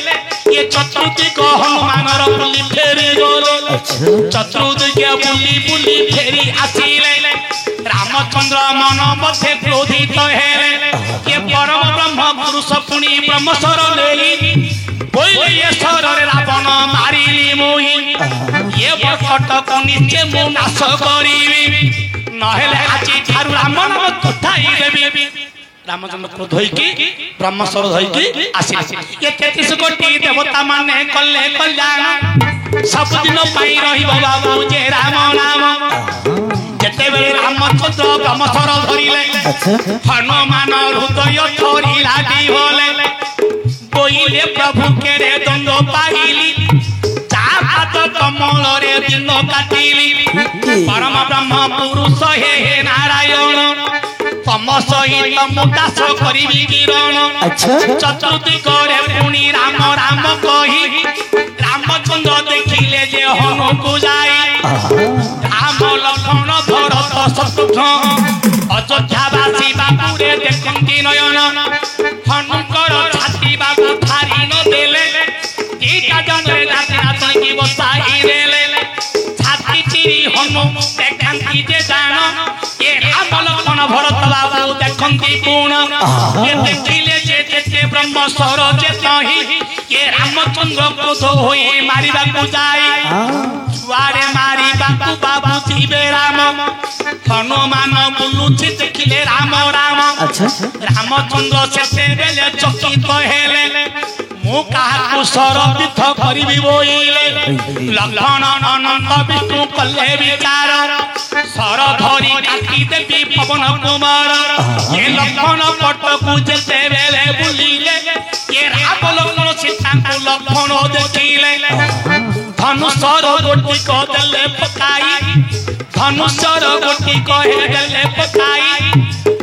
ये चतुर्दिग हनुमानर बुली फेरी गले चतुर्दिग बुली बुली फेरी आसिले रामचंद्र मन मध्ये क्रोधित हेले ये परम ब्रह्म पुरुष पुनी ब्रह्मस्वर लेई बोइले ये शररे रावण मारिली मोहि ये बकट को नीचे मु नाश करिबी नहेले आजि थारु राम नाम तुठाई देबी रामचंद्र क्रोध होइकी ब्रह्मस्वर धइकी आसिले ये 33 कोटी देवता माने कल्ले कल्याण सब दिन पाई रहिबो बाबू जे राम नाम जेते बेले रामचंद्र ब्रह्मस्वर धरिले हनुमान हृदय थोरी लागी होले बोइले प्रभु के रे दंड पाइली चापात कमल रे दिन काटिली परम ब्रह्म पुरुष हे नारायण तम सहित मु दास करिबी किरण चतुर्दिग रे पुनी राम राम कहि रामचंद्र देखिले जे हनु को जाई राम लक्ष्मण भरत शत्रुघ्न अयोध्यावासी बाबू रे देखंती नयन हनुकर छाती बाबू थारी न देले दीटा जन रात रात की बसाई देले छाती चिरी हनु देखंती जे जान ये राम लक्ष्मण भरत बाबू देखंती पूर्ण ये देखिले जे जेते ब्रह्मस्वर जे तहि ये रामचंद्र क्रोध होई मारिबा को जाई छुआरे मारी बाबू बाबू जीवे राम हनुमान बुलुछि देखिले राम राम रामचंद्र सेते बेले चकित हेले ମୁଁ କାହାକୁ ସରବିଥ କରିବି ବୋଇଲେ ଲକ୍ଷଣ ଅନନ୍ତ ବିଷ୍ଣୁ କଲେ ବିଚାର ସର ଧରି କାଟି ଦେବି ପବନ କୁମାର ଏ ଲକ୍ଷଣ ପଟକୁ ଯେତେବେଳେ ବୁଲିଲେ ଏ ରାମ ଲକ୍ଷ୍ମଣ ସୀତାଙ୍କୁ ଲକ୍ଷଣ ଦେଖିଲେ ଧନୁଷର ଗୋଟିକ ଦେଲେ ପକାଇ ଧନୁଷର ଗୋଟିକ ଦେଲେ ପକାଇ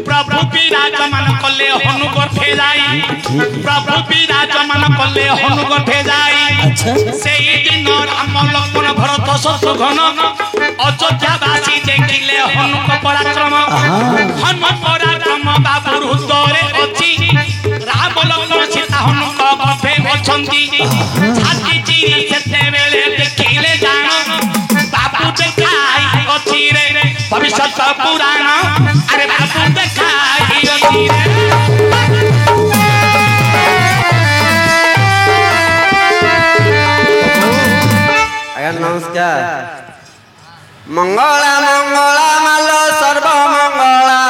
प्रभु विराजमान कले हनुगठे जाई प्रभु विराजमान कले हनुगठे जाई सेई दिन राम लक्ष्मण भरत शत्रुघ्न अयोध्यावासी देखिले हनुक पराक्रम हनु पराक्रम बाबू हृदय अछि राम लक्ष्मण सीता हनुक गठे अछंती छाती चिरी सेते बेले देखिले जान बाबू देखाई अछि रे भविष्य पुराण अरे बाबू देखाई अछि रे आज्ञा नमस्कार मंगला मंगला माल सर्व मंगला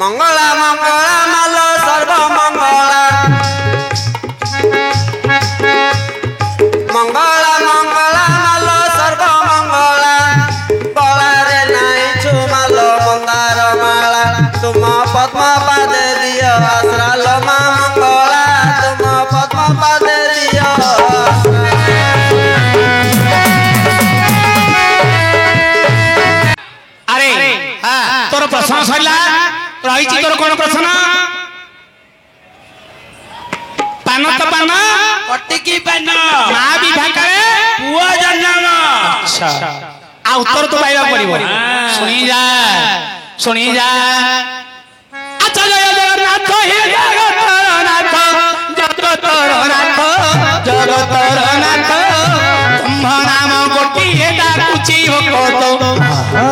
मंगला मंगला माल सर्व मंगला मंगला मंगला माल सर्व मंगला बला रे नाई छुमाल मंदार माला तुम पद्म पादे दियो आश्रा लमा मंगला तुम पद्म पादे दियो अरे तोर प्रश्न सरिला रही तोर कोन प्रश्न पान तो पान कटिकी पान मां विवाह करे पुआ जन्म अच्छा आ उत्तर तो पाइबा पड़िबो सुनी जा अच्छा जय जगन्नाथ हे जगन्नाथ जगतर नाथ ब्रह्म नाम गोटिए डाकुची भक्त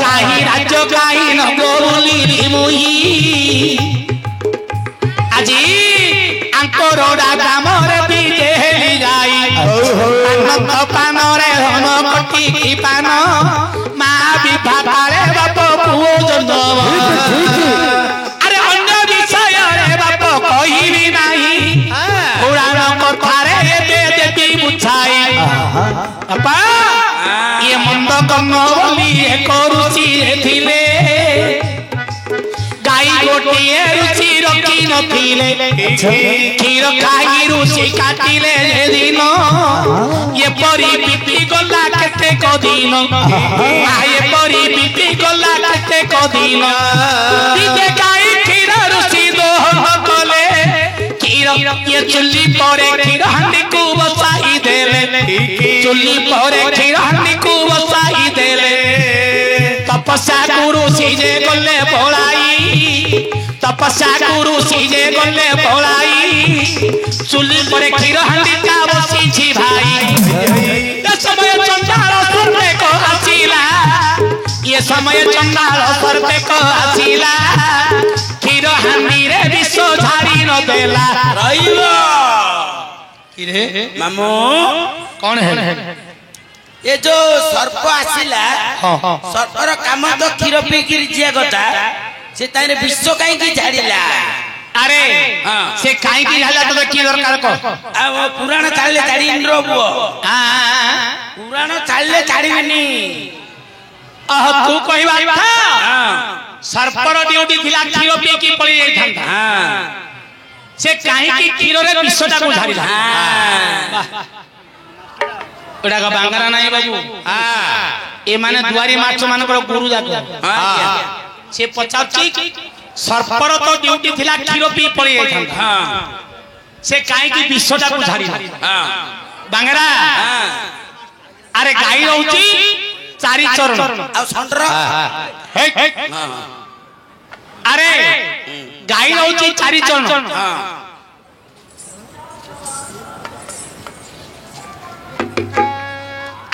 काही राज्य काही न बोली मुही আজি आंकर ग्रामरे बीजे हेली जाई पान पानरे धन कटी पान मा विभागारे बाप पुओ जन्म अरे अन्य विषय रे बाप कहिबी नाही पुराण कथारे देवी बुझाई बापा ये मंद कर्म बोली करूची थिले गाई गोटिए रुचि रखी नथिले क्षीर खाई रुचि काटिले दिन ये परी बीती गला केते कदिन ये परी बीती गला केते कदिन दिजे गाई क्षीर रुचि दोहन कले क्षीर ये चुल्ली परे क्षीर हांडी को बसाई देले चुल्ली परे क्षीर हांडी को बसाई देले तपस्या गुरु सीजे गले भोलाई तपस्या गुरु सीजे गले भोलाई चुली परे क्षीर हांडी का बसी छी भाई ये समय चंडाल सर्वे को आसीला ये समय चंडाल सर्वे को आसीला क्षीर हांडी रे विश्व झाड़ी न देला रहिलो की रे मामू कौन है ये जो सर्प आसिला सर्पर काम तो क्षीर पीकिरी जिया गता से तारे विश्व काई की झाड़ीला अरे से काई की झाला तो की दरकार को आ वो पुराण चालले झाड़ी इंद्र बुओ पुराण चालले झाड़ीबेनी तू कहबा सर्पर ड्यूटी थिला क्षीर पीकी पड़ी जाई थांता से काई की क्षीर रे विश्वटा को झाड़ीला ओडा का बांगरा नाही बाबू ए माने दुआरी माछ मानकर गुरु जात से पचाची सर्पर तो ड्यूटी थिला क्षीर पी पड़ी जाई थांता से काई की विश्वटा को झाड़ीला बांगरा अरे गाई रहउची चारि चरण आ संटर अरे गाई रहउची चारि चरण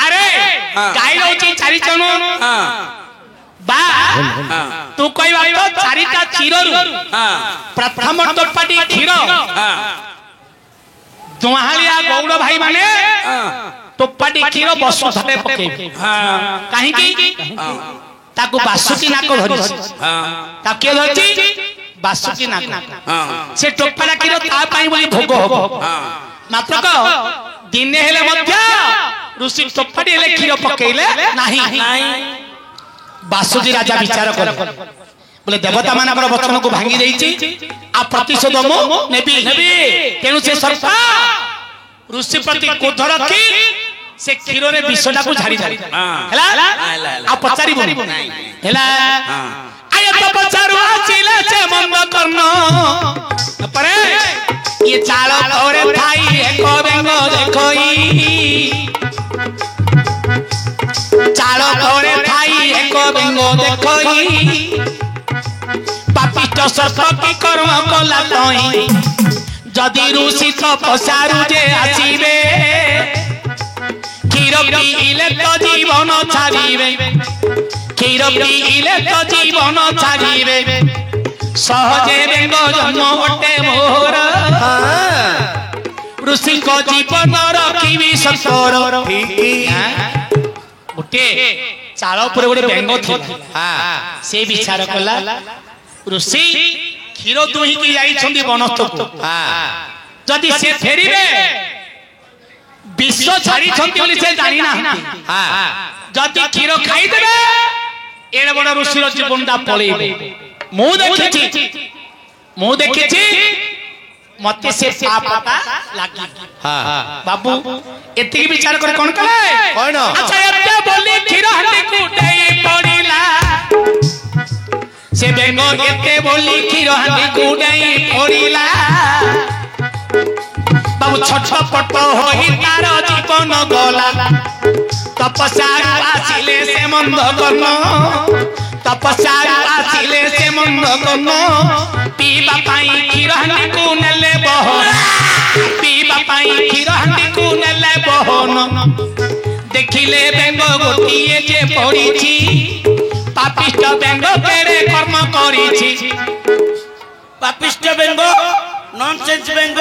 अरे गाई रहउची चारि चरण बा तू कहबा तो चारिटा क्षीररु प्रथम टोपाटी क्षीर दुहालिया गौड़ भाई माने टोपाटी क्षीर बसुधारे पके काहे की ताको बासुकी नाक धरिस ता के धरती ବାସୁକି ନାଗ ହଁ ସେ ଟୋପାଟା କ୍ଷୀର ତା ପାଇଁ ବୋଲି ଭୋଗ ହବ ମାତ୍ର ଦିନେ ହେଲେ ମଧ୍ୟ ଋଷି ଟୋପାଟି ହେଲେ କ୍ଷୀର ପକେଇଲେ ନାହିଁ ବାସୁକି ରାଜା ବିଚାର କଲେ बोले देवता मानकर वचन को भांगी देइछि आ प्रतिशोध मु नेबी तेनु से सर्पा ऋषि प्रति क्रोध रखी से क्षीर रे विषटा को झाड़ी झाड़ी हला आ पचारी बोली हला आय तो पचारू आचिले से मंद करन परे ये चाल करे थाई एक बेंग देखोई चाल करे थाई एक बेंग देखोई पापिष्ट सर्प की कर्म कला तई जदि ऋषि तपस्यारु जे आसीबे क्षीर पीले तो जीवन छाड़िबे क्षीर पीले तो जीवन छाड़िबे सहजे बेंग जन्म ओटे मोर ऋषि को जीवन रखिबी सतर गोटे चाल ऊपर गोटे बेंग थिला से विचार कला ऋषि क्षीर दुही की जाइछंदी बनस्थक जदि से फेरिबे विश्व छाड़ी छंती बोली से जानि ना जदि क्षीर खाई देबे एडे बड़ ऋषिर जीवनटा पळेइबे मु देखिछि मते से पापटा लागी बाबू एति विचार कर कोन कले कोन अच्छा एते बोली क्षीर हंडी को देई पड़िला से बेंग एते बोली क्षीर हांडी गुडाई पड़िला बाबू छटपट होई तार जीवन गला तपस्या आसिले से मंद कर्म तपस्या आसिले से मंद कर्म पीबा पाई क्षीर हांडी को नेले बहन पीबा पाई क्षीर हांडी को नेले बहन देखिले बेंग गोटिए जे पड़िछि पापिष्ट बेंग केड़े कर्म करिछि पापिष्ट बेंग नॉनसेंस बेंग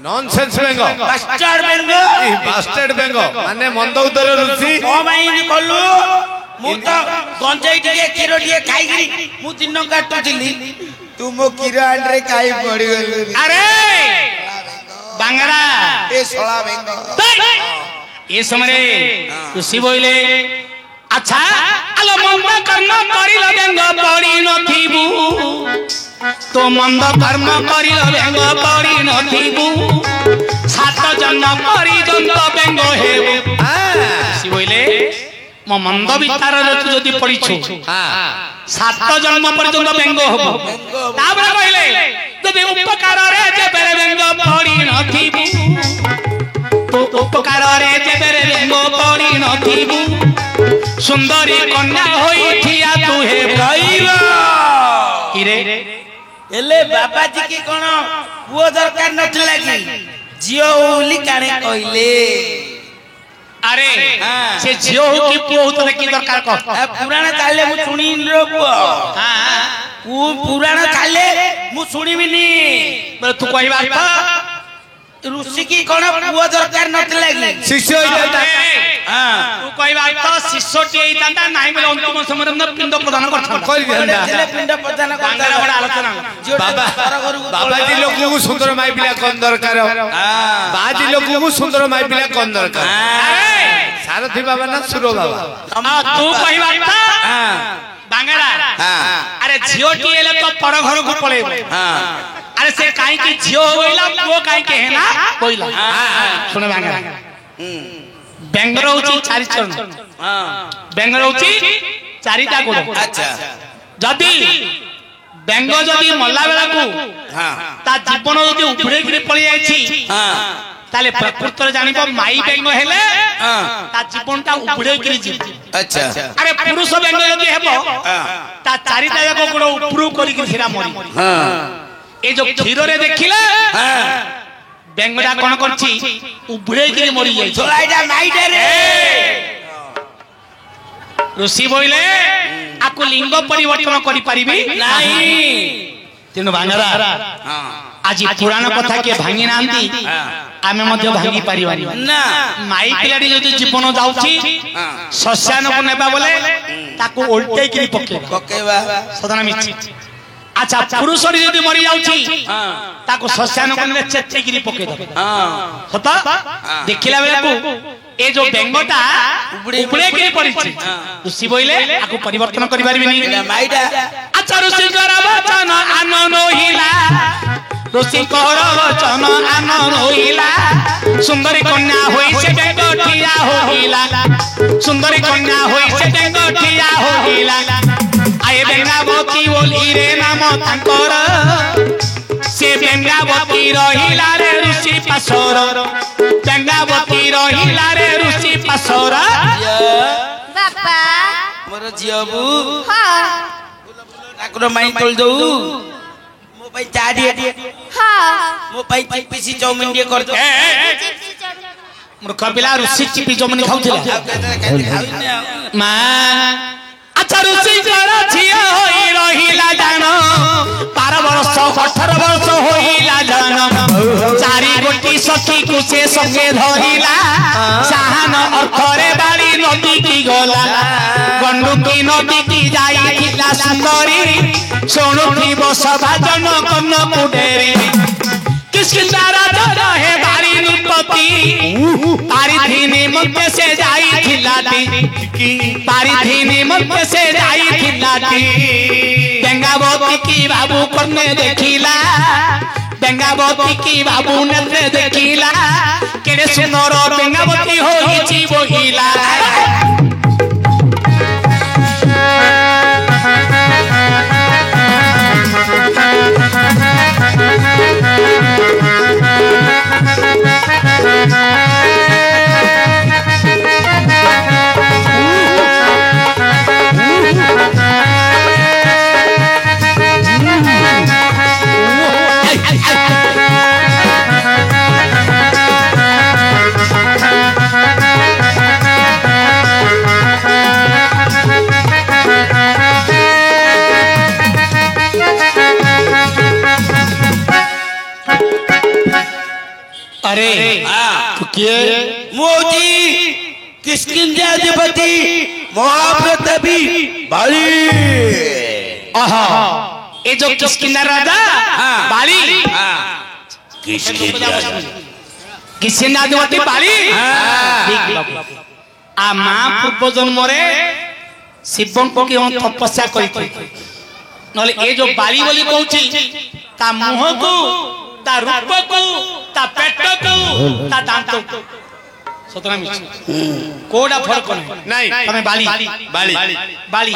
नॉनसेंस बेंग बास्टर्ड बेंग माने मंद उदर ऋषि ओ भाई कलु मु तो गंजाई टिके क्षीर टिके खाई गिरी मु दिन काटुथिली तू मो क्षीर हांडी खाई पड़ी गलु अरे बांगरा ए सोला बेंग ये समय ऋषि बोले अच्छा आलो मंद कर्म करिल बेंग पड़ी नथिबू तो मंद कर्म करिल बेंग पड़ी नथिबू सात जन्म पर्यंत बेंग हेबू सी बोले मो मंद विचार रे तू जदी पड़िछु सात जन्म पर्यंत बेंग हबो ताबरा कहले जदी उपकार रे जे बेरे बेंग पड़ी नथिबू तो उपकार रे जे बेरे बेंग पड़ी नथिबू सुंदरी कन्या होई थिया तू हे कहबा किरे एले बाबाजी की कोन पुओ दरकार नथला की जियो ओली काने कहले अरे से जियो की पुओ तो की दरकार कह पुराण काले मु सुनी रो पुओ हां पुराण काले मु सुनिबिनी तू कहबा ऋषि की कोन पुओ दरकार नथला की शिष्य होइता हां तू कहबा तो शिष्यटी होइता नाही बोले अंतिम समय में पिंड प्रदान करथन करि दिहंदा पिंड प्रदान करथन बड़ा आलोचना बाबा बाबाजी लोग को सुंदर माई पिला कोन दरकार बाजी लोग को सुंदर माई पिला कोन दरकार सारथी बाबा ना सुरो बाबा तू कहबा हां बांगड़ा अरे झियोटी एले तो पर घर को पळेबो अरे से काई की झियो होइला वो काई के है ना होइला सुन बांगड़ा बेंगर होची चारि चरण बेंगर होची चारिटा गुण अच्छा जदी बेंग जदी मल्ला बेला को ता जीवन जदी उभरे गिरे पळि आइछि ताले प्रकृत रे जानिबो माई बेंग हेले ता जीवनटा उभरे गिरे जी अच्छा अरे पुरुष बेंग जदी हेबो ता चारिटा जाको गुण उपरु करि के सिरा मरि ए जो क्षीर रे देखिले बेंगडा कोन करछि उभरे गिरे मरि जाई छोलाइडा माइडे रे ऋषि बोले आकु लिंग परिवर्तन करि परिबी नाही तेनु भांगरा आज पुराण कथा के भांगी नांती आमे मध्य भांगी परिवानी ना माई पिलाडी जदी जीवन जाउछि सस्यान को नेबा बोले ताकू उल्टे गिरी पकेबा पकेबा सदना मिछि अच्छा पुरुष यदि मरी जाउची ताको शश्यान कोने चेत्रिगिरी पके दबे सत देखिला बेला को ए जो बेंगटा उबड़े के परिछि ऋषि बोइले आको परिवर्तन करि पारिबे नि माइडा अच्छा ऋषि कर वचन आनन होइला ऋषि कर वचन आनन होइला सुंदरी कन्या होई से बेंगठिया होइला सुंदरी कन्या होई से बेंगठिया होइला आए बेंगावती बोली रे नाम तांकर से बेंगावती रहिला रे ऋषि पासर बेंगावती रहिला रे ऋषि पासर बापा मोर जियबू हां ठाकुर माई तोल दऊ मो पई चा दिए हां मो पई चिपसी चौमिन दिए कर दो मूर्ख पिला ऋषि चिपी चौमिन खाउथिला मां अच्छा ऋषि कर झिया होई रहिला जान 12 वर्ष 18 वर्ष होइला जान चारि गोटी सखी कुसे संगे धरिला साहन अर्थरे बाड़ी नदी की गला गंडुकी नदी की जाइला सुंदरी सोनुथी बसभा जन कन्न कुडेरी किसकिंदारा जरा है बाड़ी नुपति पारिधीनी मध्य से जाई थिलाटी पारिधीनी मध्य से जाई थिलाटी बेंगावती की बाबू करने देखिला बेंगावती की बाबू ने देखिला केड़े सुंदर बेंगावती होईची बोहिला अरे के मोदी किष्किंधाधिपति महाप्रतापी बाली आहा ये जो किष्किंधा राजा बाली किष्किंधाधिपति बाली ठीक बाबू आ मां पूर्व जन्म रे शिवं को के तपस्या करिथि नले ए जो बाली बोली कहउची ता मुह को ता रूप को ता पेट को ता दांत को सतना मिछ कोडा फरक नहीं तमे बाली बाली बाली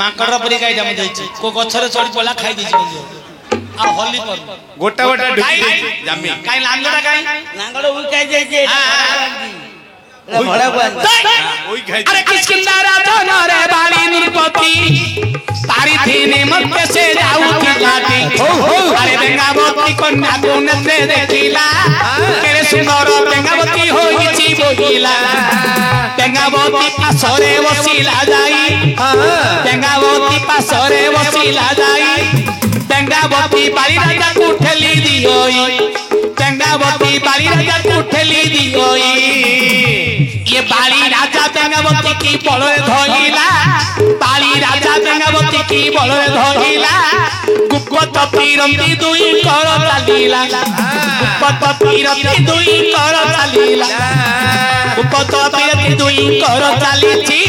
माकड़ परी गाय जम देछि को गछरे चढ़ी पला खाइ दिछि आ होली पर गोटा गोटा ढुकी जामी काई लांगड़ा काई नांगड़ उई काई जाय जे भड़ा बुआ ओई खाइ अरे किष्किंधा जन रे बाली नृपति पारिधीनी मध्य से जाऊ थिलाटी अरे बेंगावती कन्या को नेत्रे देखिला केरे सुंदर बेंगावती होईची बोहिला बेंगावती पासरे बसिला जाई बेंगावती पासरे बसिला जाई बेंगावती बाली राजा को ठेली दियोई बेंगावती बाली राजा को ठेली दियोई ये बाली राजा बेंगावती की बଳରେ धइला बाली राजा बेंगावती की बଳରେ धइला गुप्त पीरती दुई कर चालीला गुप्त पीरती दुई कर चालीला गुप्त पीरती दुई कर चालीची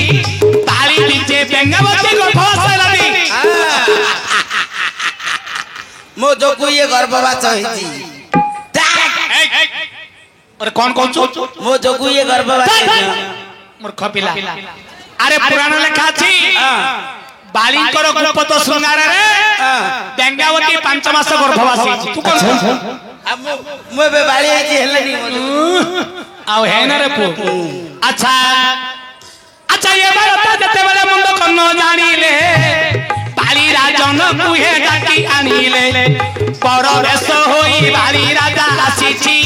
बाली नीचे बेंगावती को फसलनी मो जोकु ये गर्भवास होईची अरे कौन कौन छो मो जोगु ये गर्भवास मूर्ख पिला अरे पुराण लेखा छी बालीकर गुप्त श्रृंगार रे बेंगावती 5 मास गर्भवासी तू कोन मो बे बाली आजी हेलनी आउ है ना रे पु अच्छा अच्छा ये बात जते बेले मुंड कन्न जानिले बाली राजन कुहे डाकी आनिले परवेश होई बाली राजा आसीची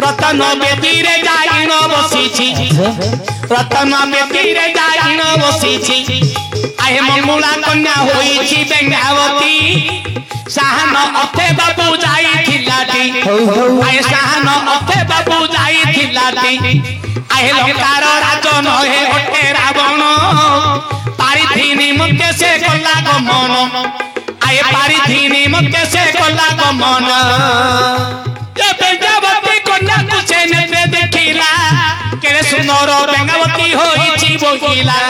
रतन बेदीरे जाइन बसीची रतन बेदीरे जाइन बसीची आहे मंगुला कन्या होईची बेंगावती साहन अथे बाबू जाई थिलाटी आहे साहन अथे बाबू जाई थिलाटी आहे लंकार राजन हे ओटे रावण पारिधीनी मुके से गला गमन आए पारी थीनी मके से कोला गमन ये बेंगावती कन्या तुझे ने देखिला केरे सुंदर बेंगावती होईची बोगिला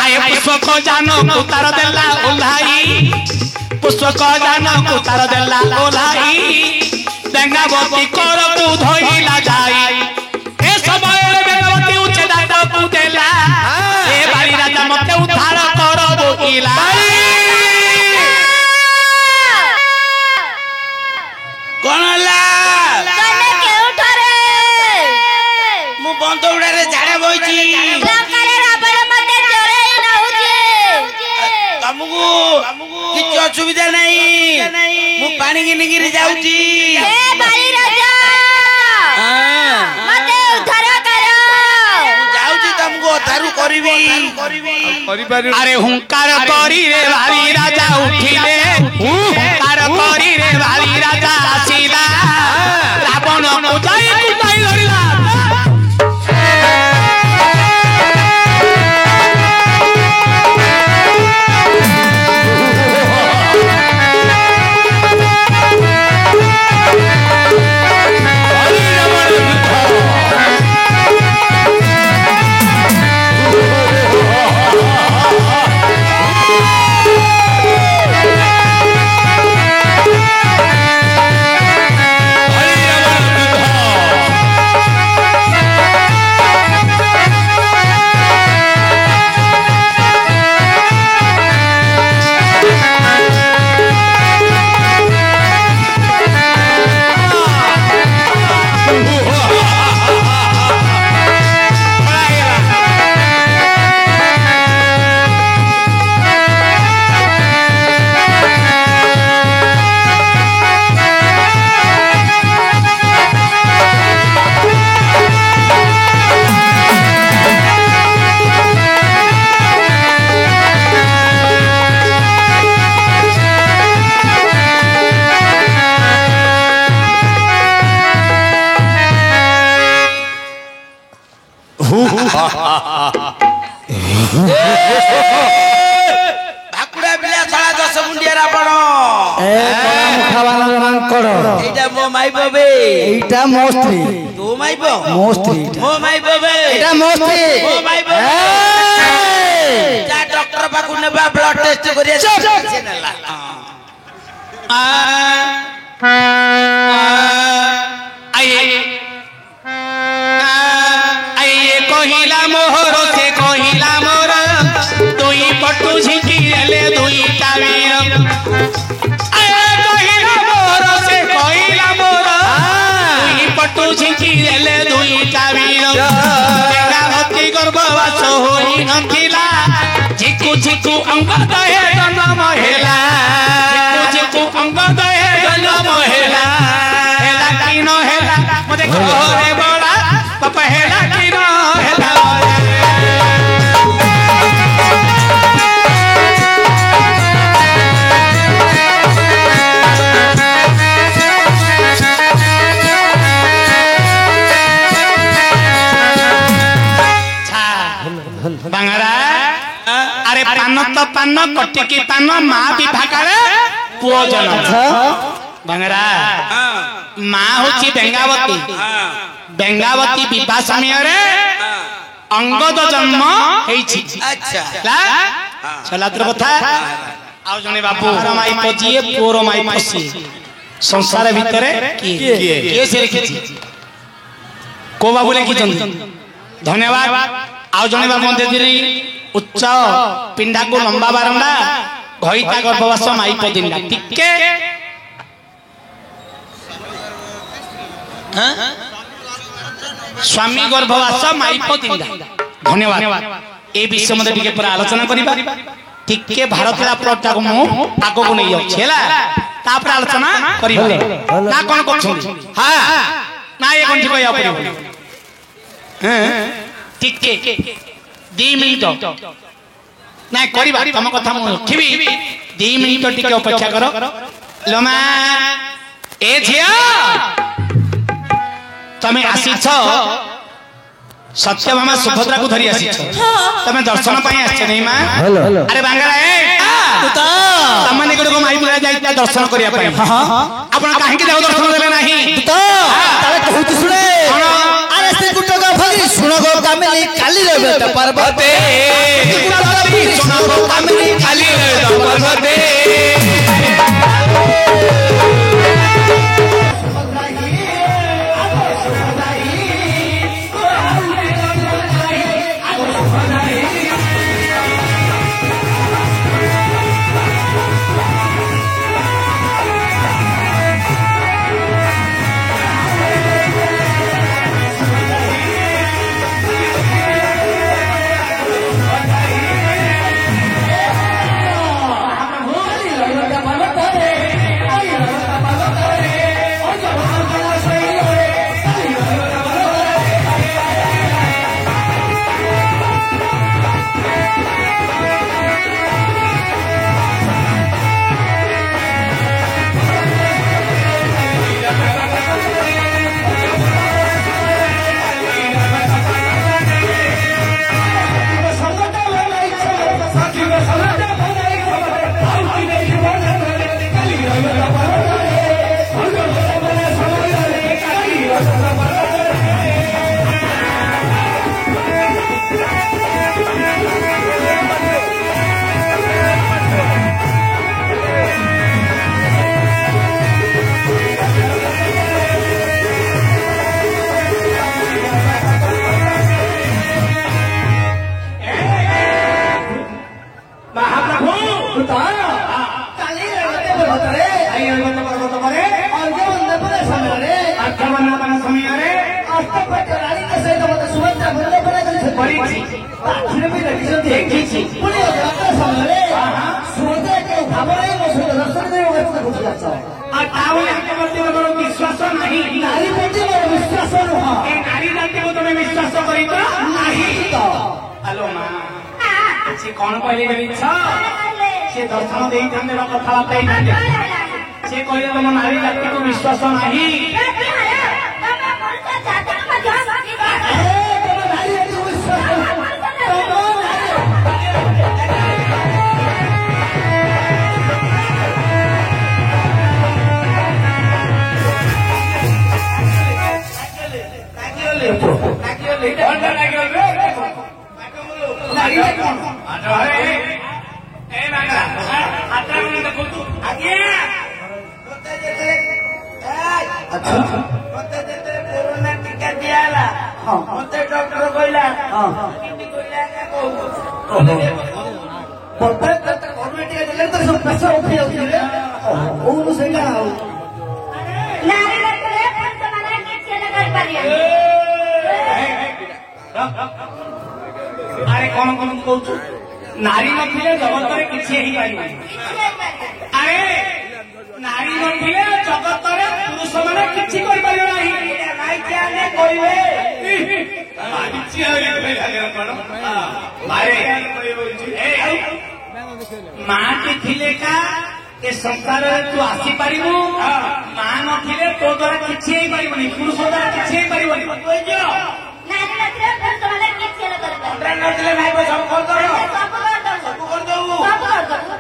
आए पुष्पक जानो उतार देला ओल्हाई पुष्पक जानो उतार देला ओल्हाई बेंगावती करकु धइला जाई ए समय बेंगावती उच्चे दांत को देला ए बारी राजा मते उद्धार कर बोगिला कोनला तने केउठरे मु बंदौड़ारे झाड़े बइची लंकारे रावण मते चोरे नहुजे तमगु किछ असुविधा नहीं मु पानी गिनिगिरी जाउची हे बाली राजा मते उद्धार करो मु जाउची तमगु अधारु करबी परिवार अरे हुंकार करी रे भारी राजा उठिले हुंकार करी रे भारी राजा आसीला रावण को जाई कुटाई धरिला भाकुड़ा बिला छळा 10 मुंडिया रावण ए कोला मुखावाला मांकड़ एटा मो माई बबे एटा मोस्त्री तू माई बो मोस्त्री मो माई बबे एटा मोस्त्री मो माई बबे जा डॉक्टर पाकु नेबा ब्लड टेस्ट करिया से नला आइए कहिला मोहर से कहिला मोर दुई पटु झिकिले दुई टावीर आए कहिला मोहर से कहिला मोर दुई पटु झिकिले दुई टावीर बेंगावती गर्भवास होई नथिला झिकु झिकु अंग दहे जन्म हेला झिकु झिकु अंग दहे जन्म हेला हेला कि न हेला मते घरे बड़ा पापा हेला कि न हेला बांगरा अरे पान तो पान कटिकी पान माँ विभागारे पुओ जन्म बांगरा माँ होची बेंगावती बेंगावती विवाह समय रे अंगद जन्म हेछि अच्छा ला चलात्र कथा आउ जने बापू माई पजिए पुओर माई पसी संसार भितरे किए से लिखिछि को बाबू लिखिछन धन्यवाद आउ जने बाबू देदिरी उच्च पिंडा को लंबा बारंडा घइता गर्भवास माई पदिंडा टिके स्वामी गर्भवास माई पदिंडा धन्यवाद ए विषय मध्ये टिके पर आलोचना करिबा टिके भारत प्लॉट को मु आगो को नै छेला ता पर आलोचना करिबा ना कोन कोन हां ना ए कोन ठिक या पड़िबो हैं टिके 2 मिनिट ना करिबा तम कथा मु रखिबी 2 मिनिट टिके अपेक्षा करो लमा ए झिया तमे आसी छ सत्यभामा सुभद्रा को धरी आसी छ तमे दर्शन पाई आछे नै मा हेलो अरे बांगरा ए उता सामान्य को माई बुला जाई दर्शन करिया पई आपण काहे के दर्शन देले नाही तो ताले कहूत सुने अरे से गुटका फगी सुनो गो कामिनी काली रे बेटा पर्वते सुनो गो कामिनी काली रे पर्वते विश्वास नहीं नारी विश्वास नारी जाति को तुम विश्वास कर हेलो माँ सी कौन कहले सी दर्शन दे कथबार्ता सी कहले तुम नारी जाति को विश्वास नहीं कोरोना टीका दिया मत डॉक्टर कहला कोरोना टीका दिले तो सब पैसा उठी जाउछ रे ओ सहीला नारी रखले पण तुम्हाला किती लगा पारिया अरे कौन कौन कहूँ नारी नथिले जगत रे किछि ही पारिबनी अरे नारी नथिले जगत रे पुरुष माने किछि करि पारिबो नाही नाई चाले कइबे मारिछि आरे लागला कोन मारे मां के थिले का ए संसार रे तू आसी पारिबो मां नथिले तो द्वारा किछि ही पारिबनी पुरुष द्वारा किछि ही पारिबनी बुझियो नारी रखले पण तुम्हाला किती लगा ट्रेन नथिले नाही बस हम कर दो सब कर दो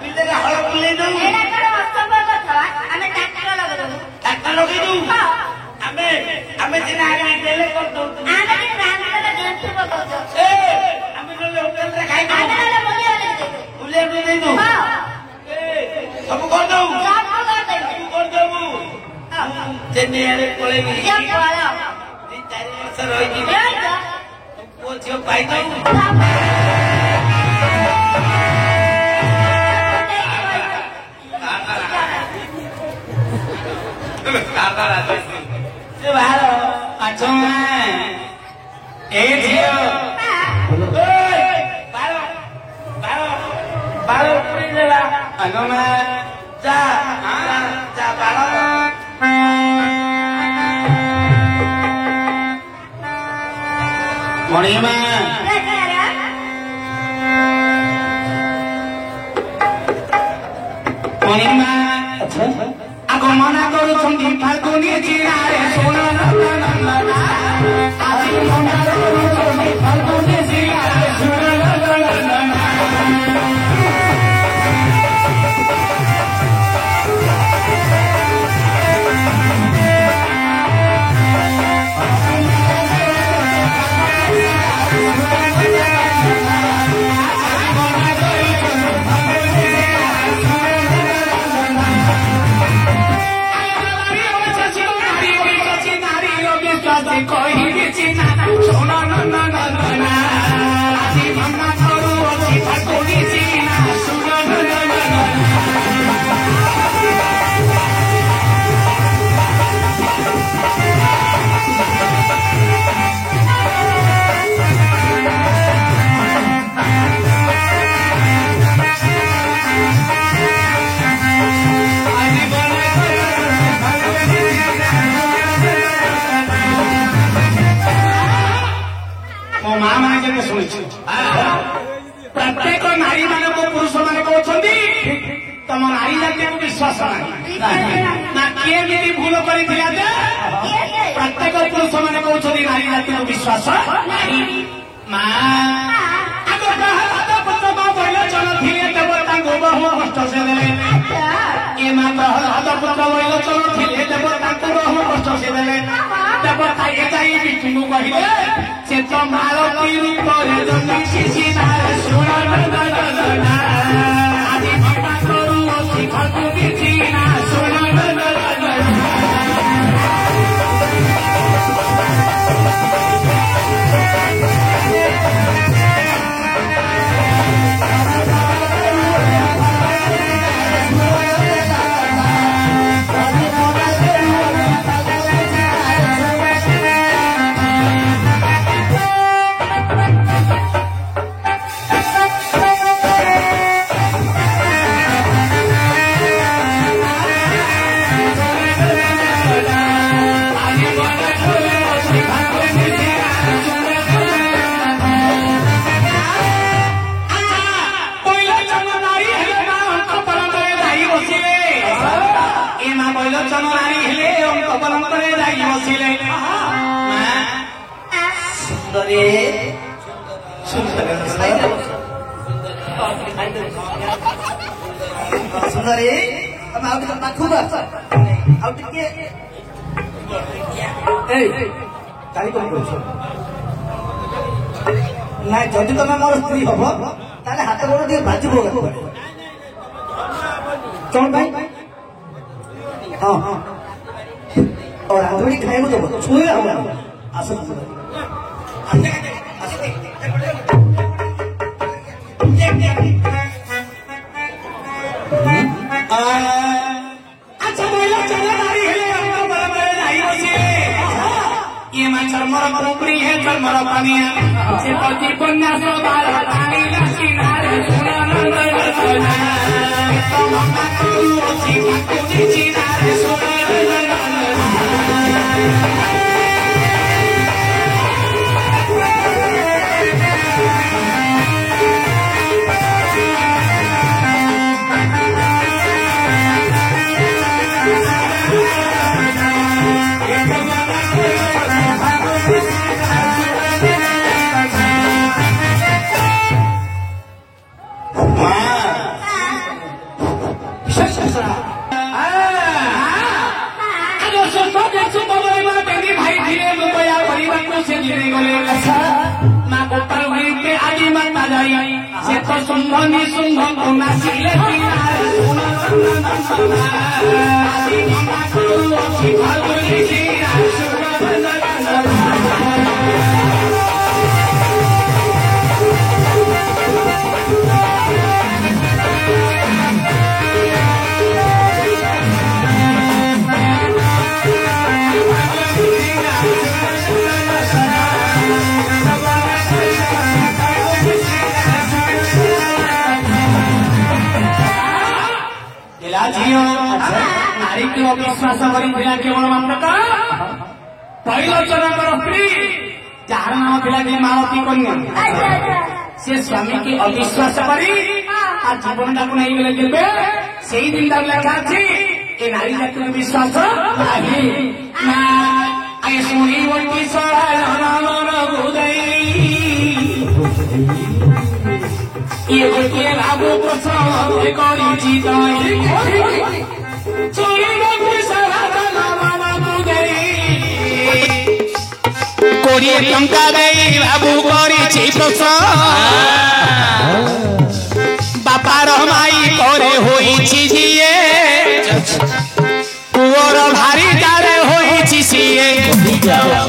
बिल्ले का हळ बुले दो एना कर वास्तव कथा हमें डाक्टर लगा दो डाक्टर लगे दो हमें जिना आगे देले कर दो आना के राम लगा जंतु को दो ए हमें जो होटल रे खाई दो आना वाला बुले दे दो ए सब कर दो कर दो जेने आरे कोले भी क्या बोला 3-4 वर्ष रही जी वो जो पाई दो अच्छा बारो पूरी देला अनो में जा बारो मणि में मणि में आगो मना करू छंदी फाल्गुनी चिरारे सोना नंदना आजी मना करू छंदी फाल्गुनी चिरारे सोना नंदना तुम नारी जाति को विश्वास ना किए मेरी भूल करी प्रत्येक पुरुष मैंने कहते नारी जाति को विश्वास बहु कष्ट से देवे पुत्र वैलोचन थे देवता बहु कष्ट से देवे देवता एटाई विष्णु कहले से तो मालती रूप आदि भक्ता करू शिखर सुंदरी हम आउट का पाखुबा आउट के ए काई कोन करछो ना जदि तमे मोर स्त्री हबो ताले हाथ गोड़ दे बाजिबो कोन भाई हां और आदमी खाइबो तो छुए हम आसो अच्छा बोला चला नारी है हमको बराबर नहीं बचे ये मैं चरमरा खोपड़ी है चरमरा पानिया से पति कन्या सो बाल पानी लसी नारे सोना नंद सोना तो मम्मा को सी को सी नारे सोना सुंभनी सुंभ नाचिले नारी को अविश्वास कर केवल मात्र पैलोचन स्त्री जार नाम थी मालती कन्या से स्वामी की अविश्वास कर जीवन टाक नहीं गले देवे से दिन तक लेखा अच्छी ये नारी जाति विश्वास शुणी बटी ये गोटे बाबू प्रसन्न कोड़े टंका दे बाबू करी बापार माई करे होइए पुअर भारी तारे होइछि सिए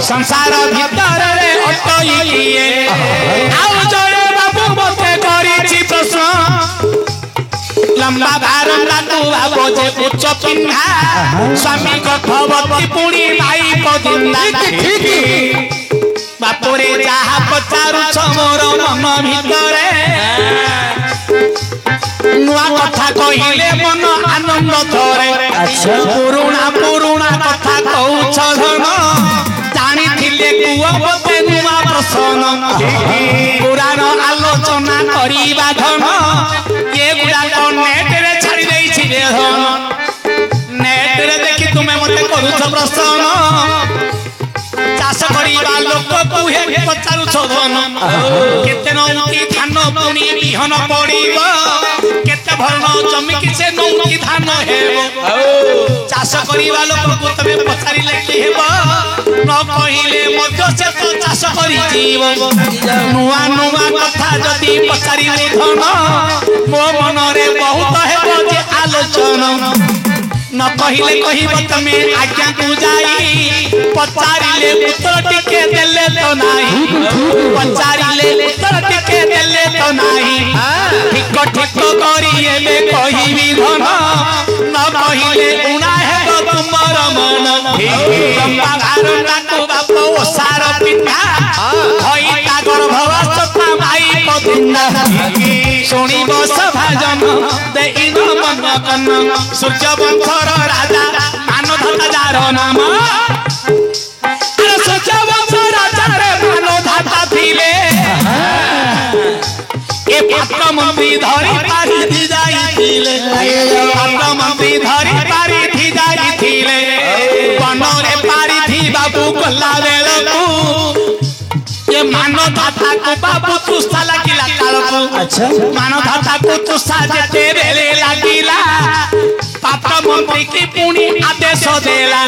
संसार भीतर रे अटइलिए आउ जड़े बाबू मते करी प्रश्न लंबा भारला तू बाबू जे उच्च पिन्हा स्वामी कथवती पुणी माई को जिंदा बापुरे जहा पचारू मोर मन भितरे नुआ कथा कहिले मन आनंद थरे पुरुणा पुरुणा कथा कहूछ धन जानी थिले कुवते नुआ प्रसन्न पुराण आलोचना करिबा धन ये गुडा नेट रे छाड़ी देछि धन नेट रे देखी तुम्हें मते करूछ प्रश्न चाष करिबा लोक कुहे पचारु धन केते नौकी धान पुणी बिहन पड़िब केते भरण जमी कि से नौकी धान हेबो चाष करिबा लोक को तमे पचारिले कि हेबो न कहिले मध्य से तो चाष करि जीव नुआ नुआ कथा जदी पचारिले धन मो मन रे बहुत हेबो जे आलोचना न कहिले कहिब तमे आज्ञा तू जाई पचारिले उत्तर टिके देले तो नाही पचारिले उत्तर टिके देले तो नाही ठीक ठीक करी एबे कहिबी धन न कहिले उना हेबो तुमर मन लंबा भारता को बाप ओसार पिता होई ता गर्भवस्था माई पदिना सुनिब सभा जन देइन मन कन सूर्य वंशर राजा मानवता जार नाम सूर्य वंश राजा रे मानवता थिले ए पात्र मंत्री धरी पारी दी जाईथिले पात्र मंत्री धरी पारी दी जाईथिले बनरे पारी थी बाबू गला बेलकू ये मानवता को बाबू तुसा लागिला कालकू अच्छा मानवता को तुसा जेते बेले लागिला पात्र मंत्री की पुणी आदेश देला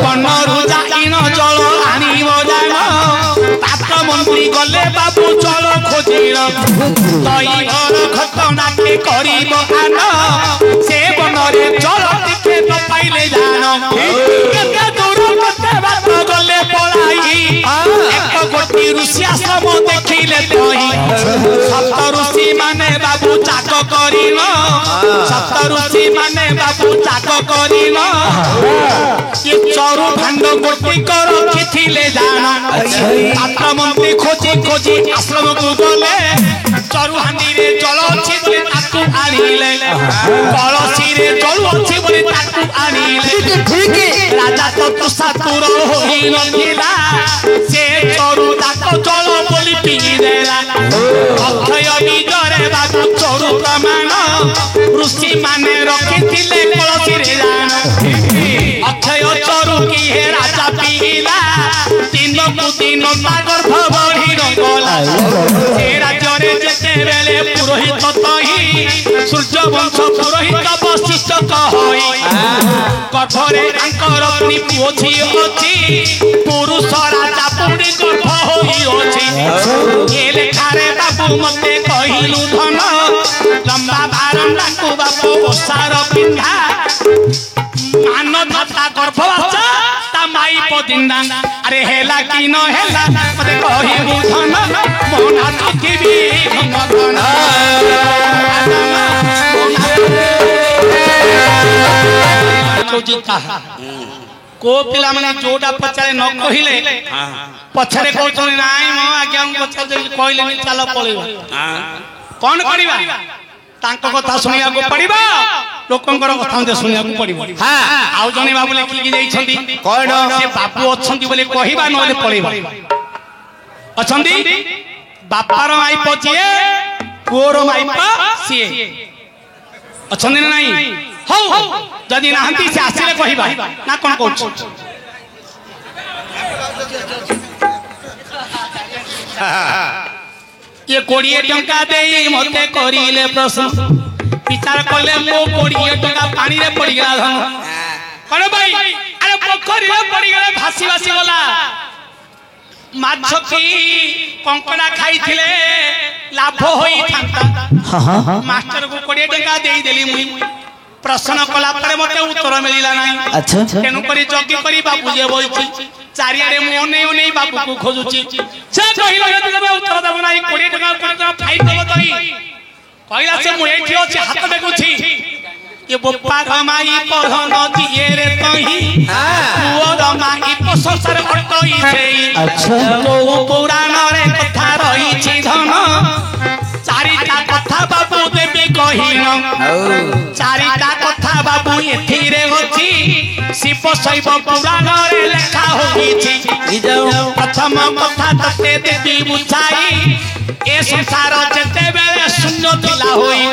बनरु जाइन जल आनिब जान पात्र मंत्री गले बाबू जल खोजिल तई घर घटना के करिब आन से बनरे जल टिके न पाइले जान केते दूर केते बात गले पलाई एक गोटी ऋषि आश्रम देखिले तही सप्त ऋषि माने बाबू चाक करिन सप्त ऋषि माने बाबू चाक करिन ये चरु भांड गोटी कर रखिथिले जान पात्र मंत्री खोजी खोजी आश्रम को गले चरु हांडी रे जल अछि बोले ताकू आनिले कलसी रे जल अछि बोले ताकू आनिले ठीक राजा तो तुसातुर होई नथिला से चरु ताको जल बोली पी देला अक्षय विजरे बाबू चरु प्रमाण ऋषि माने रखिथिले कलसी रे जान अक्षय चरु की हे राजा पीला दिन को दिन सागर भवड़ी रंगला से राज्य रे जेते बेले पुरोहित तही सूर्य वंश पुरोहित वशिष्ठ कहई कठोरे अंकर अपनी पोछी अछि पुरुष राजा पुणी गर्भ होई अछि ए लेखारे बाबू मते कहिलु धन लंबा भारंडा को बाबू ओसार पिंधा मानवता गर्भवाचा ता माई पदिंदा अरे हेला कि न हेला मते कहिबु धन मोना पृथ्वी घन घन को पिला माने जोडा पचारे न कहिले पछरे कहउछन नाई म आज्ञा पछरे कहिले नि चाल पळिबो कोन करिबा तांको कथा सुनिया को पड़िबा लोकंकर कथा मते सुनिया को पड़िबो हां आउ जने बाबू लेखि जाई छथि कोन से बापू अछंती बोले कहिबा नले पळिबा अछंती बापार माई पचिए पुओर माई पा सिए अछंती नाही हौ जदी नाहंती से आसिले कहिबा ना कोन कहछ ये 20 टंका देई मते करिले प्रश्न विचार कले मो 20 टंका पानी रे पड़ी गला धन कोन भाई अरे पोखरी रे पड़ी गला भासी भासी गला माछ की कंकड़ा खाइथिले लाभ होई थांता मास्टर को 20 टंका देई देली मुई प्रश्न कला परे मते उत्तर मिलिला नाही अच्छा तेनु करी जगी करी बाबू जे बोलछि चारियारे मोने ओने बाबू को खोजुछि से कहिलो तबे उत्तर देब नाही 20 टका फाइन देब तई कहिला से मु एठी अछि हाथ देखुछि ये बोपा गमाई पहन दिए रे तही पुओ गमाई पससर अटई छई अच्छा तो पुराण रे कथा रही छी धन चारिटा कथा बाबू देबे ହୀନ ଚାରିଟା କଥା ବାବୁ ଏଥିରେ ଅଛି ଶିବ ଶୈବ ପୁରାଣରେ ଲେଖା ହୋଇଛି ପ୍ରଥମ କଥା ତତେ ଦେବି ବୁଝାଇ ଏ ସଂସାର ଯେତେବେଳେ ଶୂନ୍ୟ ଥିଲା ହୋଇ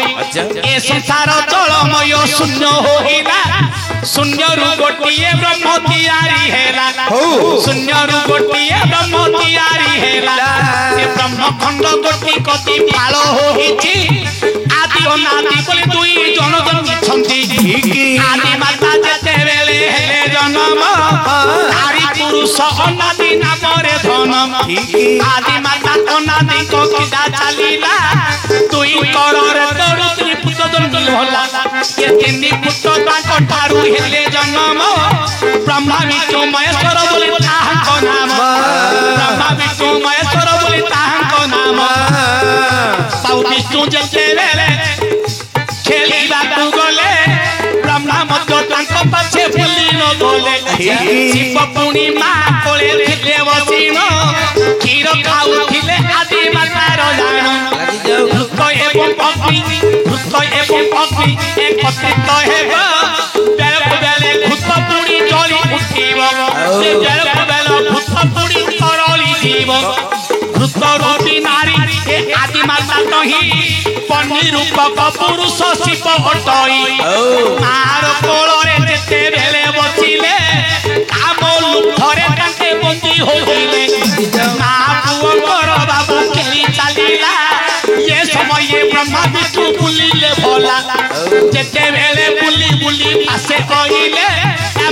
ଏ ସଂସାର ଜଳମୟ ଶୂନ୍ୟ ହୋଇଲା ଶୂନ୍ୟରୁ ଗୋଟିଏ ବ୍ରହ୍ମ ତିଆରି ହେଲା ଶୂନ୍ୟରୁ ଗୋଟିଏ ବ୍ରହ୍ମ ତିଆରି ହେଲା ଏ ବ୍ରହ୍ମଖଣ୍ଡ ଗୋଟି କଟି ଫାଳ ହୋଇଛି ଆଦି ଅନାଦି ବୋଲି ଦୁଇ ଜଣ ଜନ୍ମିଛନ୍ତି ଆଦି ମାତା ଯେତେବେଳେ ହେଲେ ଜନ୍ମ ନାରୀ ପୁରୁଷ ଅନାଦି ନାମରେ ଧନ ଆଦି ମାତା ଅନାଦିଙ୍କ କିଦା ଚାଲିଲା ଦୁଇ କରରେ ତୋରୁ ତ୍ରିପୁତ ଜନ୍ମ ହେଲା ଏ ତିନି ପୁତ ତାଙ୍କ ଠାରୁ ହେଲେ ଜନ୍ମ ବ୍ରହ୍ମା ବିଷ୍ଣୁ ମହେଶ୍ୱର ବୋଲି ତାହାଙ୍କ ନାମ ବ୍ରହ୍ମା ବିଷ୍ଣୁ ମହେଶ୍ୱର ବୋଲି ତାହାଙ୍କ ନାମ ଆଉ ବିଷ୍ଣୁ ଯେତେବେଳେ ଖେଳିବାକୁ ଗଲେ ବ୍ରହ୍ମା ମଧ୍ୟ ତାଙ୍କ ପାଛେ ବୁଲି ନ ଗଲେ ଶିବ ପୁଣି ମା କୋଳେ ଥିଲେ ବସିନ କ୍ଷୀର ଖାଉଥିଲେ ଆଦି ମାତାର ଜାଣ ଭୃତ ଏବଂ ଅଗ୍ନି ଏକତ୍ରିତ ହେବ ବେଳକୁ ବେଲେ ଭୂତ ପୁଣି ଜଳି ଉଠିବ ସେ ବେଳକୁ ବେଳ ଭୂତ ପୁଣି ତରଳି ଯିବ ଭୂତ ରୂପୀ ନାରୀ ଏ ଆଦି ମାତା କହି ପନି ରୂପକ ପୁରୁଷ ଶିବ ଅଟଇ ମାର କୋଳରେ ଯେତେବେଳେ ବସିଲେ କାମ ଲୁଠରେ ତାଙ୍କେ ବନ୍ଦୀ ହୋଇଲେ ମା ପୁଅଙ୍କର ବାବୁ ଖେଳି ଚାଲିଲା ଏ ସମୟରେ ବ୍ରହ୍ମା ବିଷ୍ଣୁ ବୁଲିଲେ ଭଲା ଯେତେବେଳେ ବୁଲି ବୁଲି ଆସେ କହିଲେ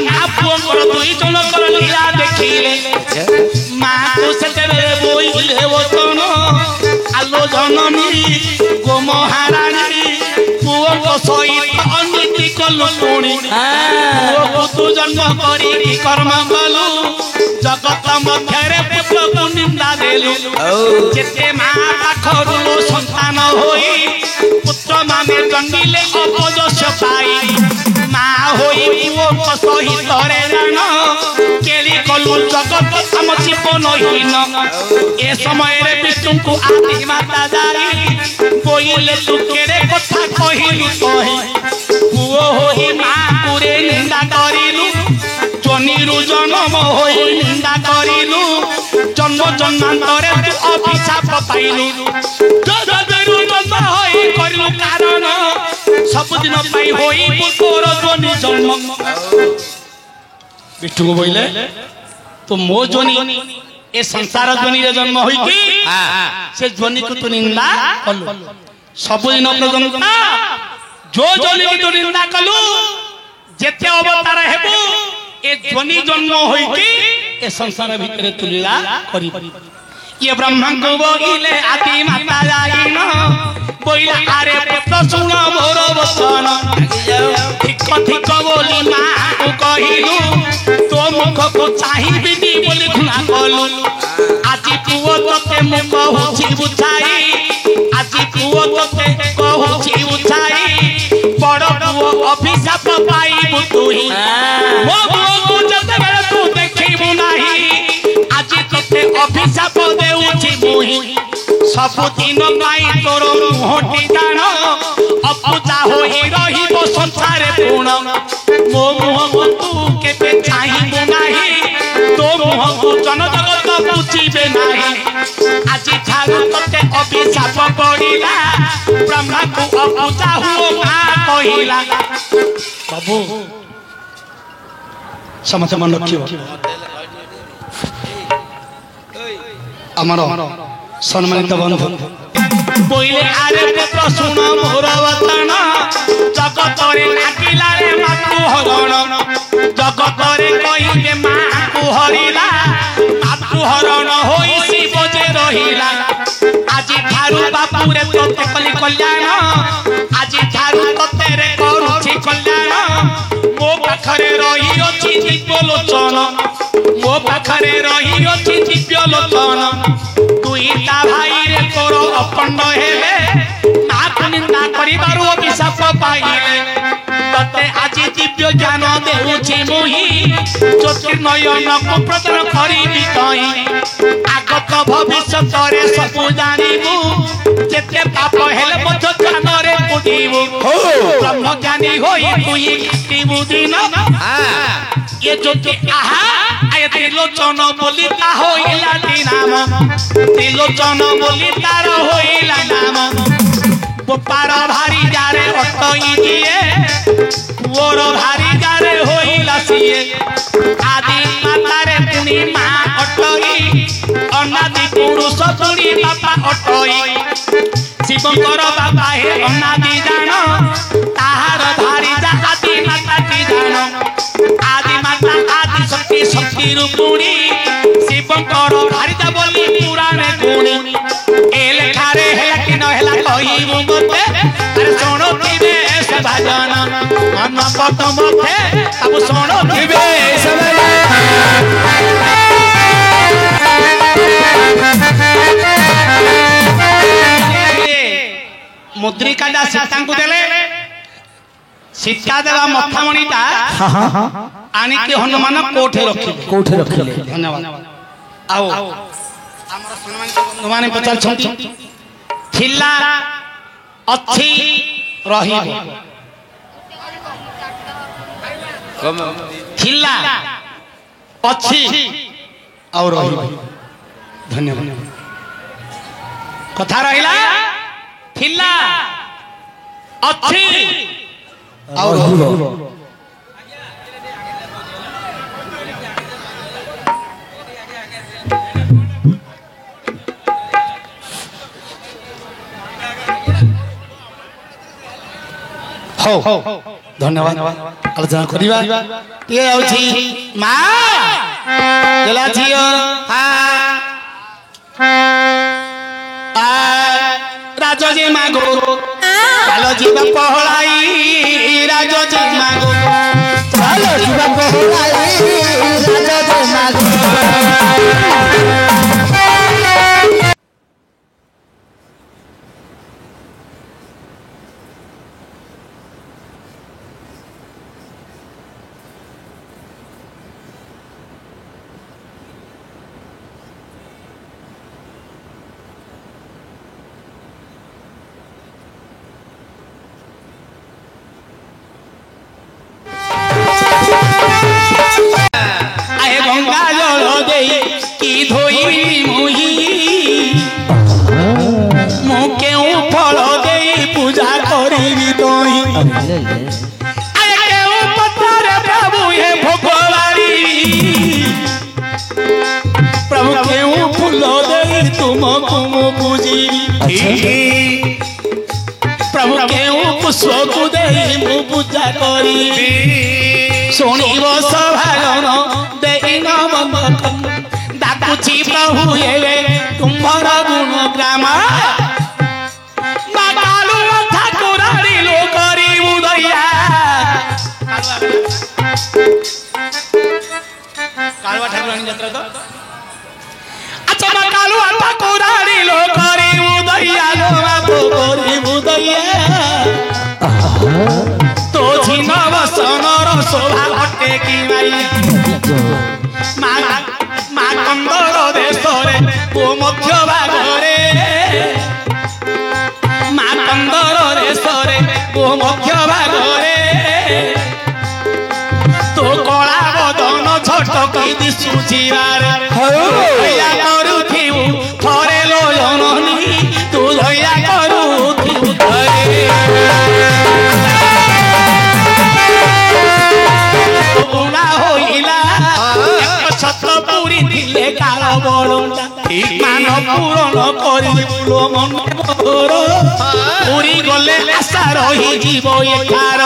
ମା ପୁଅଙ୍କର ଦୁଇ ଜଣଙ୍କର ଲୀଳା ଦେଖିଲେ ମାକୁ ସେତେବେଳେ ବୋଇଲେ ବଚନ ଆଲୋ ଜନନୀ ଗୋ ମହାରାଣୀ ପୁଅଙ୍କ ସହିତ ଅନୀତି କଲୁ ପୁଣି ପୁଅକୁ ତୁ ଜନ୍ମ କରି କର୍ମ କଲୁ ଜଗତ ମଧ୍ୟରେ ପୁତ୍ରକୁ ନିନ୍ଦା ଦେଲୁ ଯେତେ ମା ପାଖରୁ ସନ୍ତାନ ହୋଇ ପୁତ୍ର ମାନେ ଜନ୍ମିଲେ ଅପଯଶ ପାଇ ମା ହୋଇ ପୁଅଙ୍କ ସହିତ ରେ ଜାଣ କେଳି କଲୁ ଜଗତ ଆମ ଜୀବନ ହୀନ ଏ ସମୟରେ ବିଷ୍ଣୁଙ୍କୁ ଆଦି ମାତା ଯାଇ କହିଲେ ତୁ କେଡ଼େ କଥା କହିଲୁ କହି ପୁଅ ହୋଇ ମା ପୁରେ ନିନ୍ଦା କରିଲୁ ଜନିରୁ ଜନ୍ମ ହୋଇ ନିନ୍ଦା କରିଲୁ ଜନ୍ମ ଜନ୍ମାନ୍ତରେ ତୁ ଅଭିଶାପ ପାଇଲୁ ଜନ୍ମରୁ ଜନ୍ମ ହୋଇ କରିଲୁ କାରଣ ସବୁଦିନ ପାଇଁ ହୋଇ ତୋର ଜନି ଜନ୍ମ ବିଷ୍ଣୁକୁ କହିଲେ ତୁ ମୋ ଜନି ଏ ସଂସାର ଜନିରେ ଜନ୍ମ ହୋଇକି ସେ ଜନିକୁ ତୁ ନିନ୍ଦା କଲୁ ସବୁଦିନ ପର୍ଯ୍ୟନ୍ତ जो जनी की तू निंदा कलु जेते अवतार हेबु ए ध्वनि जन्म होइकी ए संसार भितरे तुलीला करी ये ब्रह्मा को बोइले आदि माता जाइनो बोइला आरे पुत्र सुन मोर वचन ठीक ठीक बोली मां को कहिलु तो मुख को चाहिबिनी बोली घुना कलु आजि पुओ तते मुख होछि बुझाई आजि पुओ तते कहूछि बुझाई बड़ पुओ अभिशाप पाइबु तुही मो पुओ जते बेले तू देखिबु नाही आजि तते अभिशाप देउछि मुही सब दिन पाई तोर मुहटी दान अपूजा होई रहिबो संसारे पूर्ण मो मुह तू केबे चाहिबु नाही तो मुह को जन जगत बुझिबे नाही आजि ठारू तते अभिशाप पड़िला ब्रह्मा को अपूजा हुओ मा कहिला बाबू समझ मन रखियो अमर सम्मानित बंधु बोइले आरे पुत्र सुन मोर वचन जगत रे लागिला रे मातु हरण जगत रे कहिले माकु हरिला मातु हरण होई शिव जे रहिला आजि थारु बापू रे तोते कली कल्याण आजि थारु तोते रे करूछि कल्याण मो पाखरे रही अछि दिव्य लोचन मो पाखरे रही अछि दिव्य लोचन दुईटा भाई रे तोर अपंड हेले मां निंदा करिबारु अभिशाप पाइले तते तते आज दिव्य ज्ञान देउछि मुहि ज्योतिर्नयन को प्रदान करिबि तई आगत भविष्यत रे सब जानिबु जेते पाप हेले मध्य ज्ञान रे पुदिबु ब्रह्म ज्ञानी होई तुई किबु दिन ये ज्योति आहा आय त्रिलोचन बोली ता होइला नाम त्रिलोचन बोली तार होइला नाम गोपार भारी जारे अटई दिए पुओर भारी जारे होइला सिए आदि मातारे पुनी मा अटई अनादि पुरुष तुणी बापा अटई शिवकर बाबा हे अनादि जान ताहार भारी जा आदि माता की जान आदि माता आदि शक्ति शक्ति रूपुणी शिवकर भारी जा बोली पुराण गुणी ए लेखारे हेला कि न हेला कहिबु मते अरे सोनो दिबे से भजन मन पट मते अब सोनो दिबे से मुद्रिका जा सीता को देले सीता देवा मथामणीटा आनी के हनुमान कोठे रखिले धन्यवाद आओ हमर सम्मानित बंधुमाने पचार छंती थिला अच्छी रहिबो थिला अच्छी और रहिबो धन्यवाद कथा रहिला थिला अच्छी और रहिबो हो धन्यवाद आलोचना करिबा के आउछि मा गेला छियो राजजी मागो चालो जीवा पहलाई राजजी मागो चालो जीवा पहलाई राजजी मागो प्रभु क्यों फूल दे तुमको पूजी प्रभु क्यों पुष्प को दे मु पूजा करी सुनिब सभागन देई नम डाकुची प्रभु ये तुम्हार गुण ग्राम बालू ठाकुरारी लो करी उदया कालवा ठाकुरानी यात्रा तो अच्छा कालू ठाकुरानी लो करी उदया लो बाबू करी उदया तो झिन बसनर शोभा हटे कि माई मा कंदर देशरे ओ मध्य भागरे मा कंदर देशरे ओ मध्य भागरे तो कला बदन झटकी दिशुची रे दया करुथिबु थरे लो जननी तू दया करुथिबु थरे बुढ़ा होइला एक छत्रपुरी दिले काल बड़ंटा मान पूरण करी बुलो मन मोर पूरी गले आशा रही जीव एकार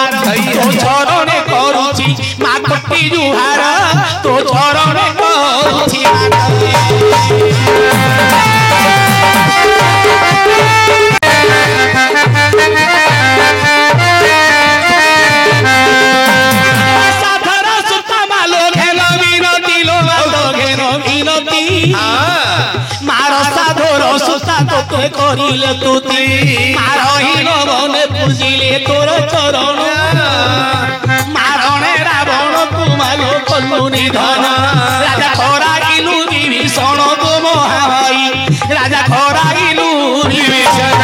तो चरणे करूची मा कोटी जुहार तो चरणे करूची मारो साधोर सुता तोते करिले तुति मारो हिन मने पूजिले तोर चरण निधन राजा खराइलु विभीषण तो महाई राजा खराइलु विभीषण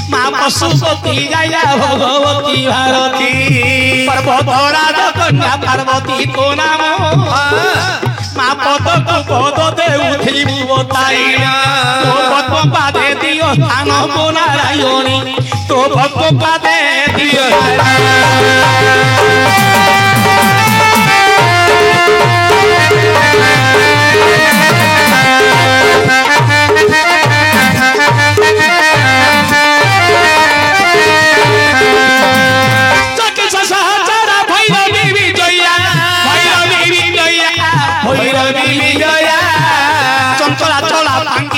माँ पशुपति जया भगवती भारती पर्वतराज कन्या पार्वती तो नाम माँ पद पद देउथी बताई तो पद्म पादे दियो स्थान को नारायणी तो पद्म पादे दियो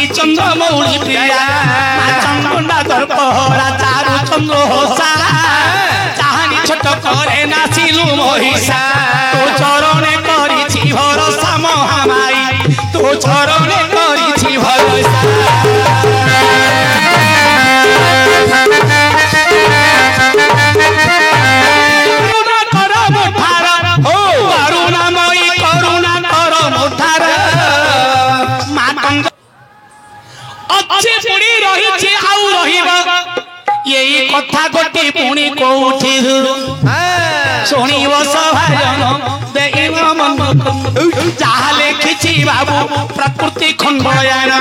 चंद्रमौली प्रिया चंद्रा दर्पहरा चारु चंद्र होसा चाहानी छोट करे नाचिलु महिषा तो चरणे करिछि भरोसा महामाई तो चरणे करिछि भरोसा करुणा कर मुठार करुणामयी करुणा कर मुठार मां अच्छे पुणी रही आउ रहिबा यही कथा गोटी पुणी कोठी शुणिब सभाजन देव मन जहा लिखिछि बाबू प्रकृति खंडयान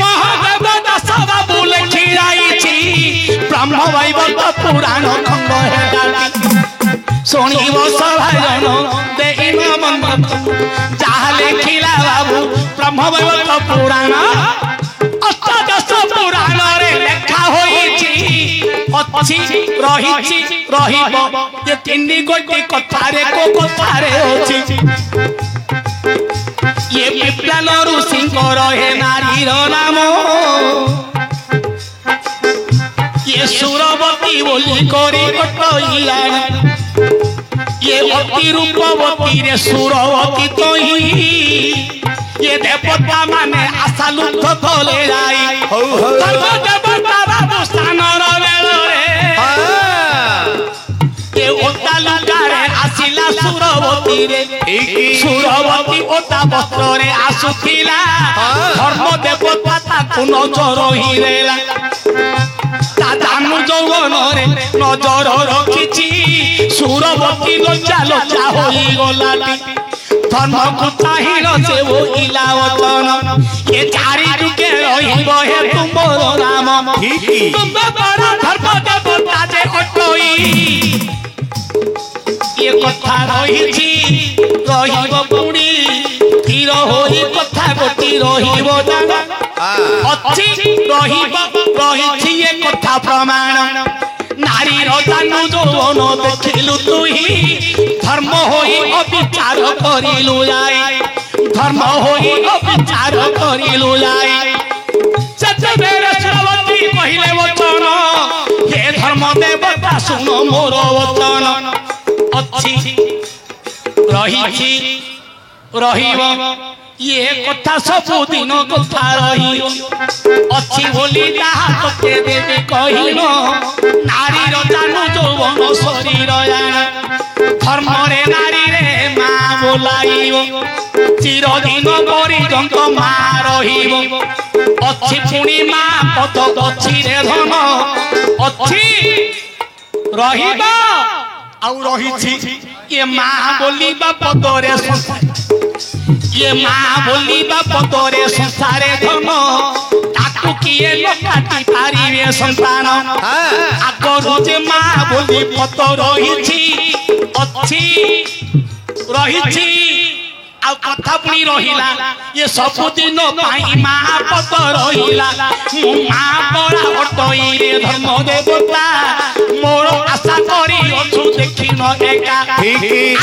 महादेव दास बाबू लिखि जाइछि ब्रह्म वैवर्त पुराण खंड शुणिब सभाजन देव मन जहा लिखिला बाबू ब्रह्म वैवर्त पुराण अष्टादश पुराण रे लेखा होइछि अछि रहिछि रहिब ये तीन गोटी कथारे को कथारे होछि ये विप्लान ऋषि रहे नारी नाम ये सुरवती बोली करी कटइला ये अति रूपवती रे सुरवती तोही ये देवता माने आशा लुप्त कले जाई देवता बाबू स्थान रे ये ओता लुगारे आसिला सुरवती रे सुरवती ओता वस्त्र रे आसुथिला धर्म देवता ताकु नजर हिरेला ता दानु जौवन रे नजर रखिछि सुरवती लज्जा लज्जा होई गलाटी धर्म को चाहिल से वो इलावतन ये चारि जुगे रहिब हे तुमरो नाम तुम बड़ा धर्म देवता जे अटोई ये कथा रहिछि रहिब पुणी धीर होई कथा गोटी रहिब अछि रहिब रहिछि ये कथा प्रमाण नारी रजानु जौवन देखिलु तुही धर्म होई अविचार करिलु जाई धर्म होई अविचार करिलु जाई सत्यबेरे सुरवती कहिले वचन हे धर्म देवता सुन मोर वचन अछि रहिछि रहिब ये कथा सब दिन कथा रही अच्छी बोली जहा तोते देवी कहिनो नारी रजानु जौवन शरीर धर्म रे नारी रे माँ बोलाइब चिरदिन परिजंत माँ रहिब अच्छी पुणी माँ पद अच्छी रे धन अच्छी रहिब आउ रहिछि ये माँ बोलिबा पदरे ये माँ बोलिबा पदरे संसारे धन ताकू किए काटी पारिबे संतान आगरु जे माँ बोली पद रहिछि अछि रहिछि आ कथा पुणी रहिला ये सब दिन पाई माँ पद रहिला मु माँ बड़ा अटई रे धर्म देवता मोर आशा करी अछु देखिन एका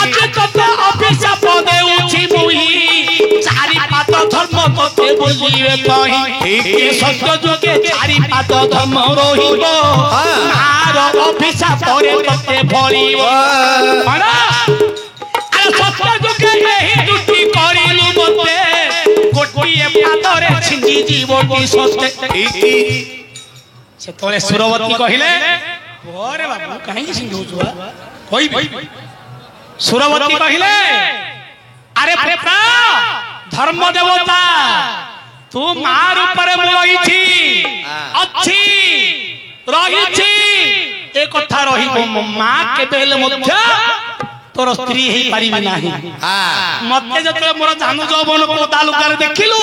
आज कत ऑफिस पदे उछि मुही चारि पात धर्म कते बोलिबे कहि ये सत्य जुगे चारि पात धर्म रहिबो मार ऑफिस परे कते फलिबो अरे ଏହି ଦୁଟି କରିଲୁ ମତେ ଗୋଟିଏ ପାଦରେ ଛିଣ୍ଡି ଯିବ କି ସତେ ସେତେବେଳେ ସୁରବତୀ କହିଲେ ପରେ ବାବୁ କାହିଁକି ଛିଣ୍ଡଉଛୁ କହିବି ସୁରବତୀ କହିଲେ ଆରେ ପୁତ୍ର ଧର୍ମ ଦେବତା ତୁ ମା ରୂପରେ ମୁଁ ରହିଛି ଅଛି ରହିଛି ଏ କଥା ରହିବ ମୋ ମା କେବେ ହେଲେ ମଧ୍ୟ ତୋର ସ୍ତ୍ରୀ ହେଇପାରିବି ନାହିଁ ମତେ ଯେତେବେଳେ ମୋର ଜାନୁ ଯୌବନ କୋଦା ଲୁଗାରେ ଦେଖିଲୁ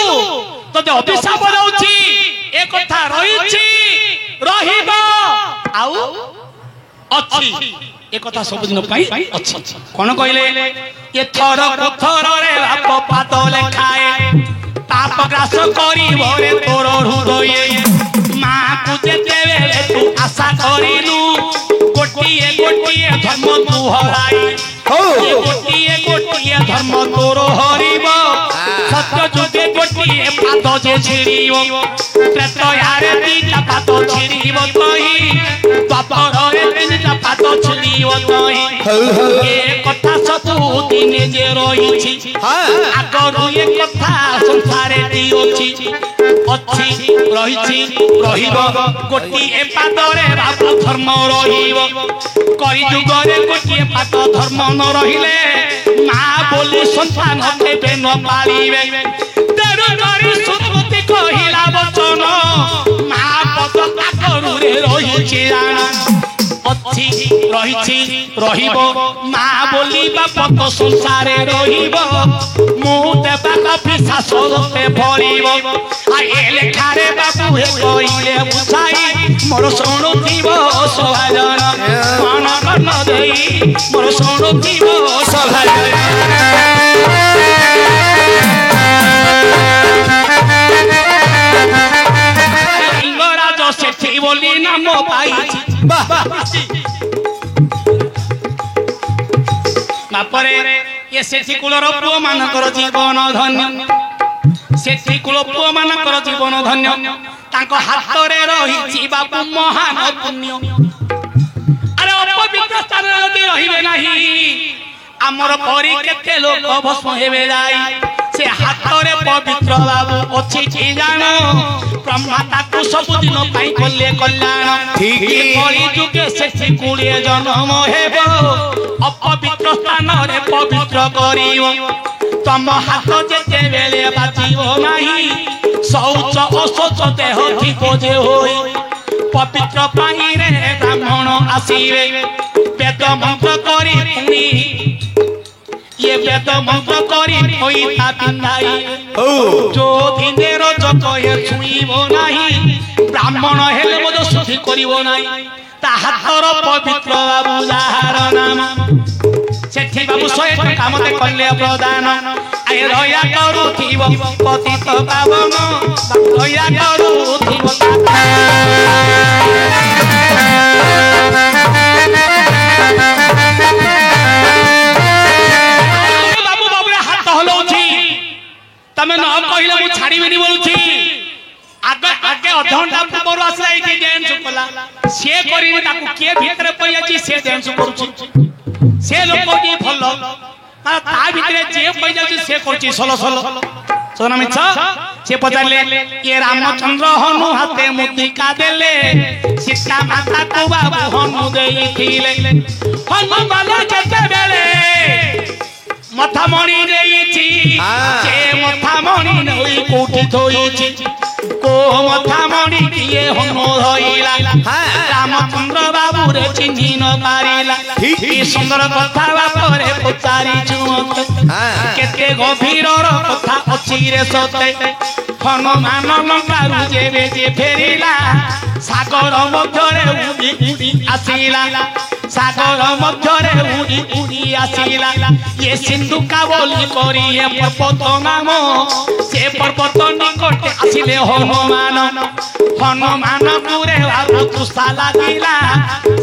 ତତେ ଅଭିଶାପ ଦଉଛି ଏ କଥା ରହିଛି ରହିବ ଆଉ ଅଛି ଏ କଥା ସବୁଦିନ ପାଇଁ ଅଛି କଣ କହିଲେ ଏଥର ପଥରରେ ବାପ ପାଦ ଲେଖାଏ ପାପ ଗ୍ରାସ କରିବ ରେ ତୋର ହୃଦୟ ମାକୁ ଯେତେବେଳେ ତୁ ଆଶା କରିଲୁ ଗୋଟିଏ ଗୋଟିଏ ଧର୍ମ ତୁ ହରାଇ ଗୋଟିଏ ଗୋଟିଏ ଧର୍ମ ତୋର ହରିବ ସତ୍ୟ ଯୁଗେ ଗୋଟିଏ ପାଦ ଯେ ଛିଡ଼ିବ ତ୍ରେତୟାରେ ଦିଟା ପାଦ ଛିଡ଼ିବ କହି ଦ୍ୱାପରରେ ତିନିଟା ପାଦ ଛିଡ଼ିବ କହି ଏ କଥା ସବୁ ଦିନେ ଯେ ରହିଛି ଆଗରୁ ଏ କଥା ସଂସାରେ ଅଛି ଅଛି ରହିଛି ରହିବ ଗୋଟିଏ ପାଦରେ ବାପ ଧର୍ମ ରହିବ କଳିଯୁଗରେ ଗୋଟିଏ ପାଦ ଧର୍ମ ନ ରହିଲେ ମା ବୋଲି ସନ୍ତାନ କେବେ ନ ପାଳିବେ ତେଣୁ କରି ସୁରବତୀ କହିଲା ବଚନ ମା ପଦ କାକରୁରେ ରହିଛି ରାଣ ଅଛି ରହିଛି ରହିବ ମା ବୋଲି ବାପ ତ ସଂସାରେ ରହିବ ମୁଁ ଦେବା କଫି ଶାସନତେ ଭରିବ ଏ ଲେଖାରେ ବାବୁ ହେ କହିଲେ ବୁଝାଇ ମୋର ଶୁଣୁଥିବ ସଭାଜନ ମନ କର୍ଣ୍ଣ ଦେଇ ମୋର ଶୁଣୁଥିବ ସଭାଜନ ଲିଙ୍ଗରାଜ ସେଠି ବୋଲି ନାମ ପାଇଛି ବାପରେ ଏ ସେଠି କୁଳର ପୁଅ ମାନଙ୍କର ଜୀବନ ଧନ୍ୟ ସେଠି କୁଳ ପୁଅ ମାନଙ୍କର ଜୀବନ ଧନ୍ୟ ତାଙ୍କ ହାତରେ ରହିଛି ବାବୁ ମହାନ ପୁଣ୍ୟ ଆରେ ଅପବିତ୍ର ସ୍ଥାନରେ ଯଦି ରହିବେ ନାହିଁ ଆମର ପରି କେତେ ଲୋକ ଭସ୍ମ ହେବେ ଯାଇ ସେ ହାତରେ ପବିତ୍ର ବାବୁ ଅଛି କି ଜାଣ ବ୍ରହ୍ମା ତାକୁ ସବୁଦିନ ପାଇଁ କଲେ କଲ୍ୟାଣ କଳି ଯୁଗେ ସେଠି 20 ଜନ୍ମ ହେବ ଅପବିତ୍ର ସ୍ଥାନରେ ପବିତ୍ର କରିବ ତମ ହାତ ଯେତେବେଳେ ବାଜିବ ନାହିଁ ଶୌଚ ଅଶୌଚ ଦେହ ଥିବ ଯେ ହୋଇ ପବିତ୍ର ପାଣିରେ ବ୍ରାହ୍ମଣ ଆସିବେ ବେଦ ମନ୍ତ୍ର କରି ପୁଣି ये वेद मंत्र करी होइता पिंधाई जो दिने रोज कहे छुईबो नाही ब्राह्मण हेले मद शुद्धि करिवो नाही ता हातर पवित्र बाबू जाहार नाम सेठी बाबू 100 टका मते कल्ले प्रदान आय रया करूथिब पतित पावन रया करूथिब तमे न कहले मु छाड़ीबेनी बोलुछी आगे आगे अधघंटा पूर्व आसला एठी डांस कला से करी ताकू के भीतर पई अछि से डांस करूची से लोक की भलो आ ता भीतर जे पई जाछि से करछि सलो सलो सोना मिछा से पचारले ये रामचंद्र हनु हाथे मुतिका देले सीता माता को बाबू हनु देइथिले हनु बाला केते बेले मथा मणि देइछि से मथा मणि नई कोठी थोइछि को मथा मणि किए हनु धइला रामचंद्र बाबू रे चिन्हि न पारिला ई सुंदर कथा बापरे पचारि जुमत केते गभीर कथा अछि रे सते हनुमान लंकारू जेबे जे फेरिला सागर मध्यरे उडी उडी आसिला सागर मध्यरे उडी उडी आसिला ये सिंधु कावली करी ए पर्वत नाम से पर्वत निकटे आसिले हनुमान हनुमान पुरे बाबू तुसा लागिला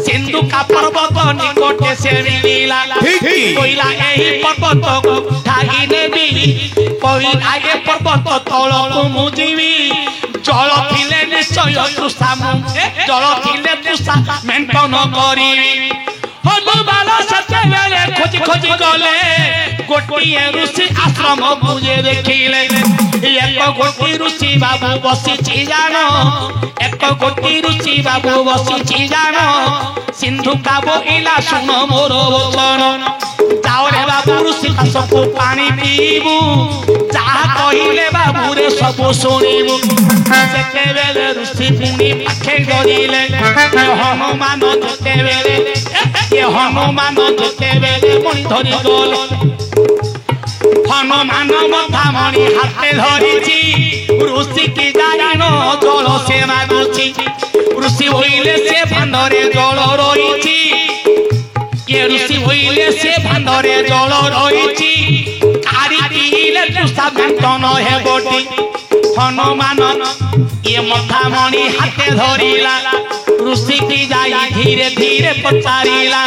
सिंधु का पर्वत निकटे से मिलिला कोइला एही पर्वत को ठाई नेबी कोइला ए पर्वत तळकु मुजिबी जल थिले निश्चय तुसा जल थिले तुसा मेंटन करी हनुमान सत्य बेले खोजी खोजी गले गोटिए ऋषि आश्रम बुझे देखिले एक गोटी ऋषि बाबू बसी जानो एक गोटी ऋषि बाबू बसी जानो सिंधु का बोइला सुनो मोर वचन जाओ रे बाबू ऋषि सब पानी पीबू जहा कहिले बाबू रे सब शुणिबू जेते बेले ऋषि पुणी पाखे गरिले हनुमान जेते बेले ये हनुमान जेते बेले मणि धरि गले हनुमान मथा मणि हाथे धरिछि ऋषि की जानो जल से मागुछि ऋषि होइले से भांडरे जल रहिछि ये ऋषि होइले से भांडरे जल रहिछि कारी पीले तुसा बंटन हेबटी हनुमान ये मथा मणि हाथे धरिला ऋषि की जाई धीरे धीरे पचारिला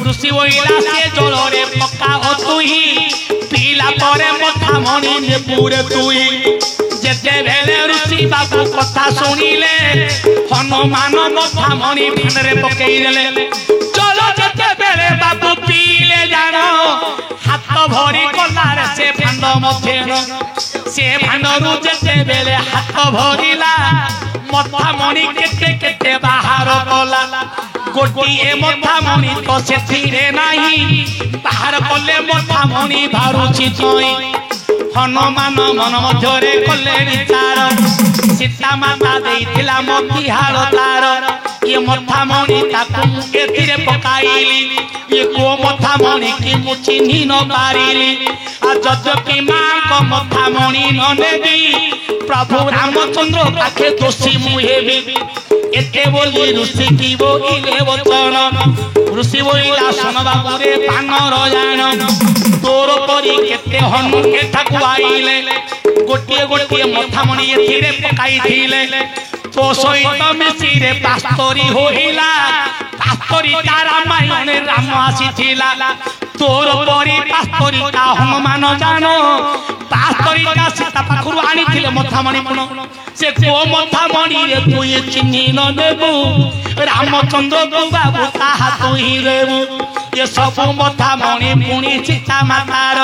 ऋषि होइला से जल रे पक्का तुही पीला परे मथा मणि ने पूरे तुही जेते बेले ऋषि बाबू कथा सुनिले हनुमान मथा मणि भांडरे पकई देले चलो जेते बेले बाबू पीले जानो हाथ भरी गलार से भांड मथे से भांडरू जेते बेले हाथ भरिला मथा मणि केते केते बाहर गला गोटिए मथा मणि तो से धीरे नाही बाहर कले मथा मणि भारुछि तोई हनुमान मन मध्यरे कले विचार सीता माता देइथिला मोतिहार तार ये मथा मणि ताकू एथिरे पकाइली ये को मथा मणि की मु चिन्हि न पारिली आ जजकी मां को मथा मणि न नेबी प्रभु रामचंद्र पाखे दोषी मु हेबी एते बोली ऋषि की बोइले वचन ऋषि बोइला सुन बाबू रे पानर जान तोर परी केते हनु एठाकु आइले गोटिए गोटिए मथा मणि एथिरे पकाइथिले तो सहित मिसी रे पास्तरी होइला पास्तरी रामायण राम आसीथिला तोर परी पास्तरी का हनुमान जानो पास्तरी का सीता पाखरु आनिथिले मथा मणि पुन से को मथा मणि रे तू ये चिन्हि न देबू रामचंद्र को बाबू ताहा तू ही देबू ये सब मथा मणि पुणी सीता मातार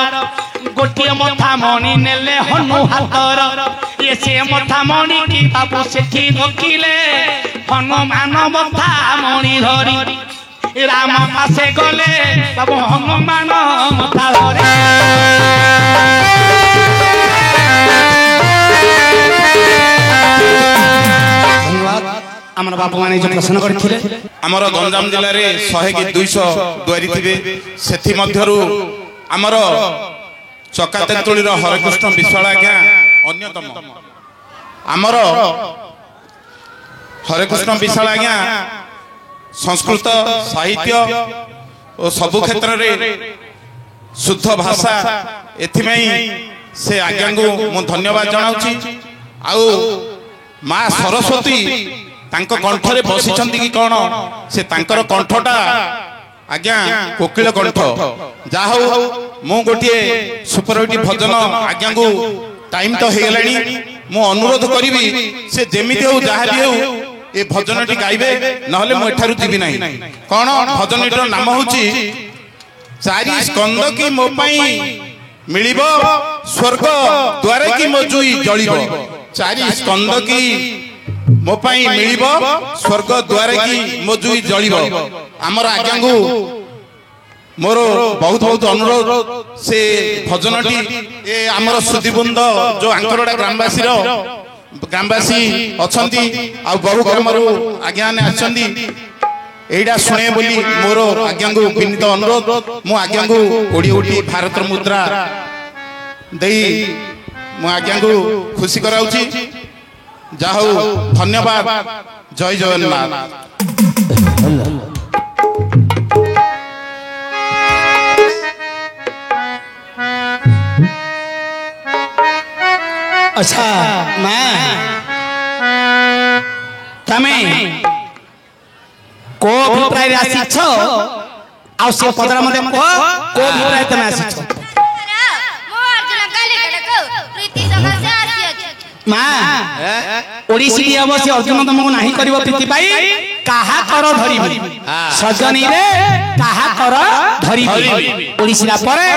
गोटिए मथा मणि नेले हनु हातर ये से मथा मणि की बाबू सेठी रखिले हनुमान मथा मणि धरी राम पासे गले बाबू हनुमान मथा धरे आमर बापू माने जो प्रश्न करथिले आमर गंजाम जिल्ला रे 100 की 200 दुआरी थिबे सेथि मध्यरु आमर चकातेतुली रो हरकृष्ण विश्वाल आज्ञा अन्यतम आमर हरकृष्ण विश्वाल आज्ञा संस्कृत साहित्य और सबु क्षेत्र रे शुद्ध भाषा एथिमई से आज्ञा को मु धन्यवाद जनाउछि आउ मां सरस्वती तांको कंठरे बसिछंती कि कोन से तांकर कंठटा आज्ञा कोकिल कंठ जा हो मु गोटिए सुपरहिट भजन आज्ञा को टाइम तो हे गेलानी मु अनुरोध करिवि से जेमिति हो जहा भी हो ए भजनटी गाइबे नहले मु एठारु जिबि नाही कोन भजनटीर नाम होची चारि स्कंद की मो पई मिलिबो स्वर्ग द्वारे की मो जुई जळिबो चारि स्कंद की मो पाई मिलिबो स्वर्ग द्वारे की मो जुई जळिबो हमर आज्ञा को मोर बहुत बहुत अनुरोध से भजनटी ए हमर सुदीबुंद जो आंकरडा ग्रामवासी अछंती आ बहु कर्मरु आज्ञा ने अछंती एडा सुने बोली मोर आज्ञा को विनीत अनुरोध मु आज्ञा को ओडी ओडी भारत मुद्रा देई मु आज्ञा को खुशी कराउची जाहु धन्यवाद जय जगन्नाथ अच्छा मैं तमे को अभिप्राय आसी छ आ से पदरा मते को अभिप्राय तमे आसी छ मो अर्जुन काले गडको प्रीति समस्या आसी मां ओडिसी अवश्य अर्जुन तुमको नाही करबो प्रीति पाई काहा कर धरिबी सजनी रे काहा कर धरिबी ओडिसिला परे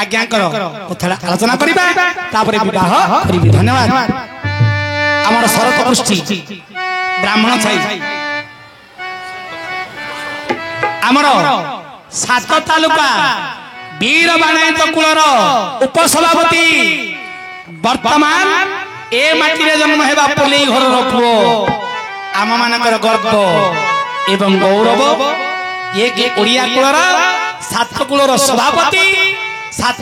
आज्ञा कर कथा आलोचना करिबा तापरे विवाह करिबी। धन्यवाद। हमर शरत पृष्ठी ब्राह्मण छाई हमर सात तालुका वीर बाणायत कुलर उपसभापति वर्तमान ए माटी रे जन्म हेबा पोलेई घर रो पुओ आम मानकर गर्व एवं गौरव ये के ओडिया कुलर सात कुलर सभापति सात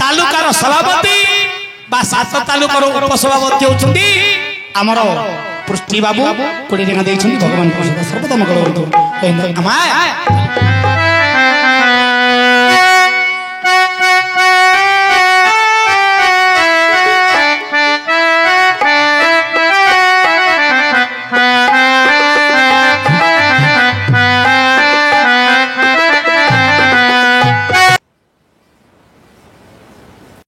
तालुकार सभापति बा सात तालुकार उपसभापति होचंदी हमर पृष्ठी बाबू कोड़ी टेका देइछंदी भगवान सर्वदा मंगल करतु।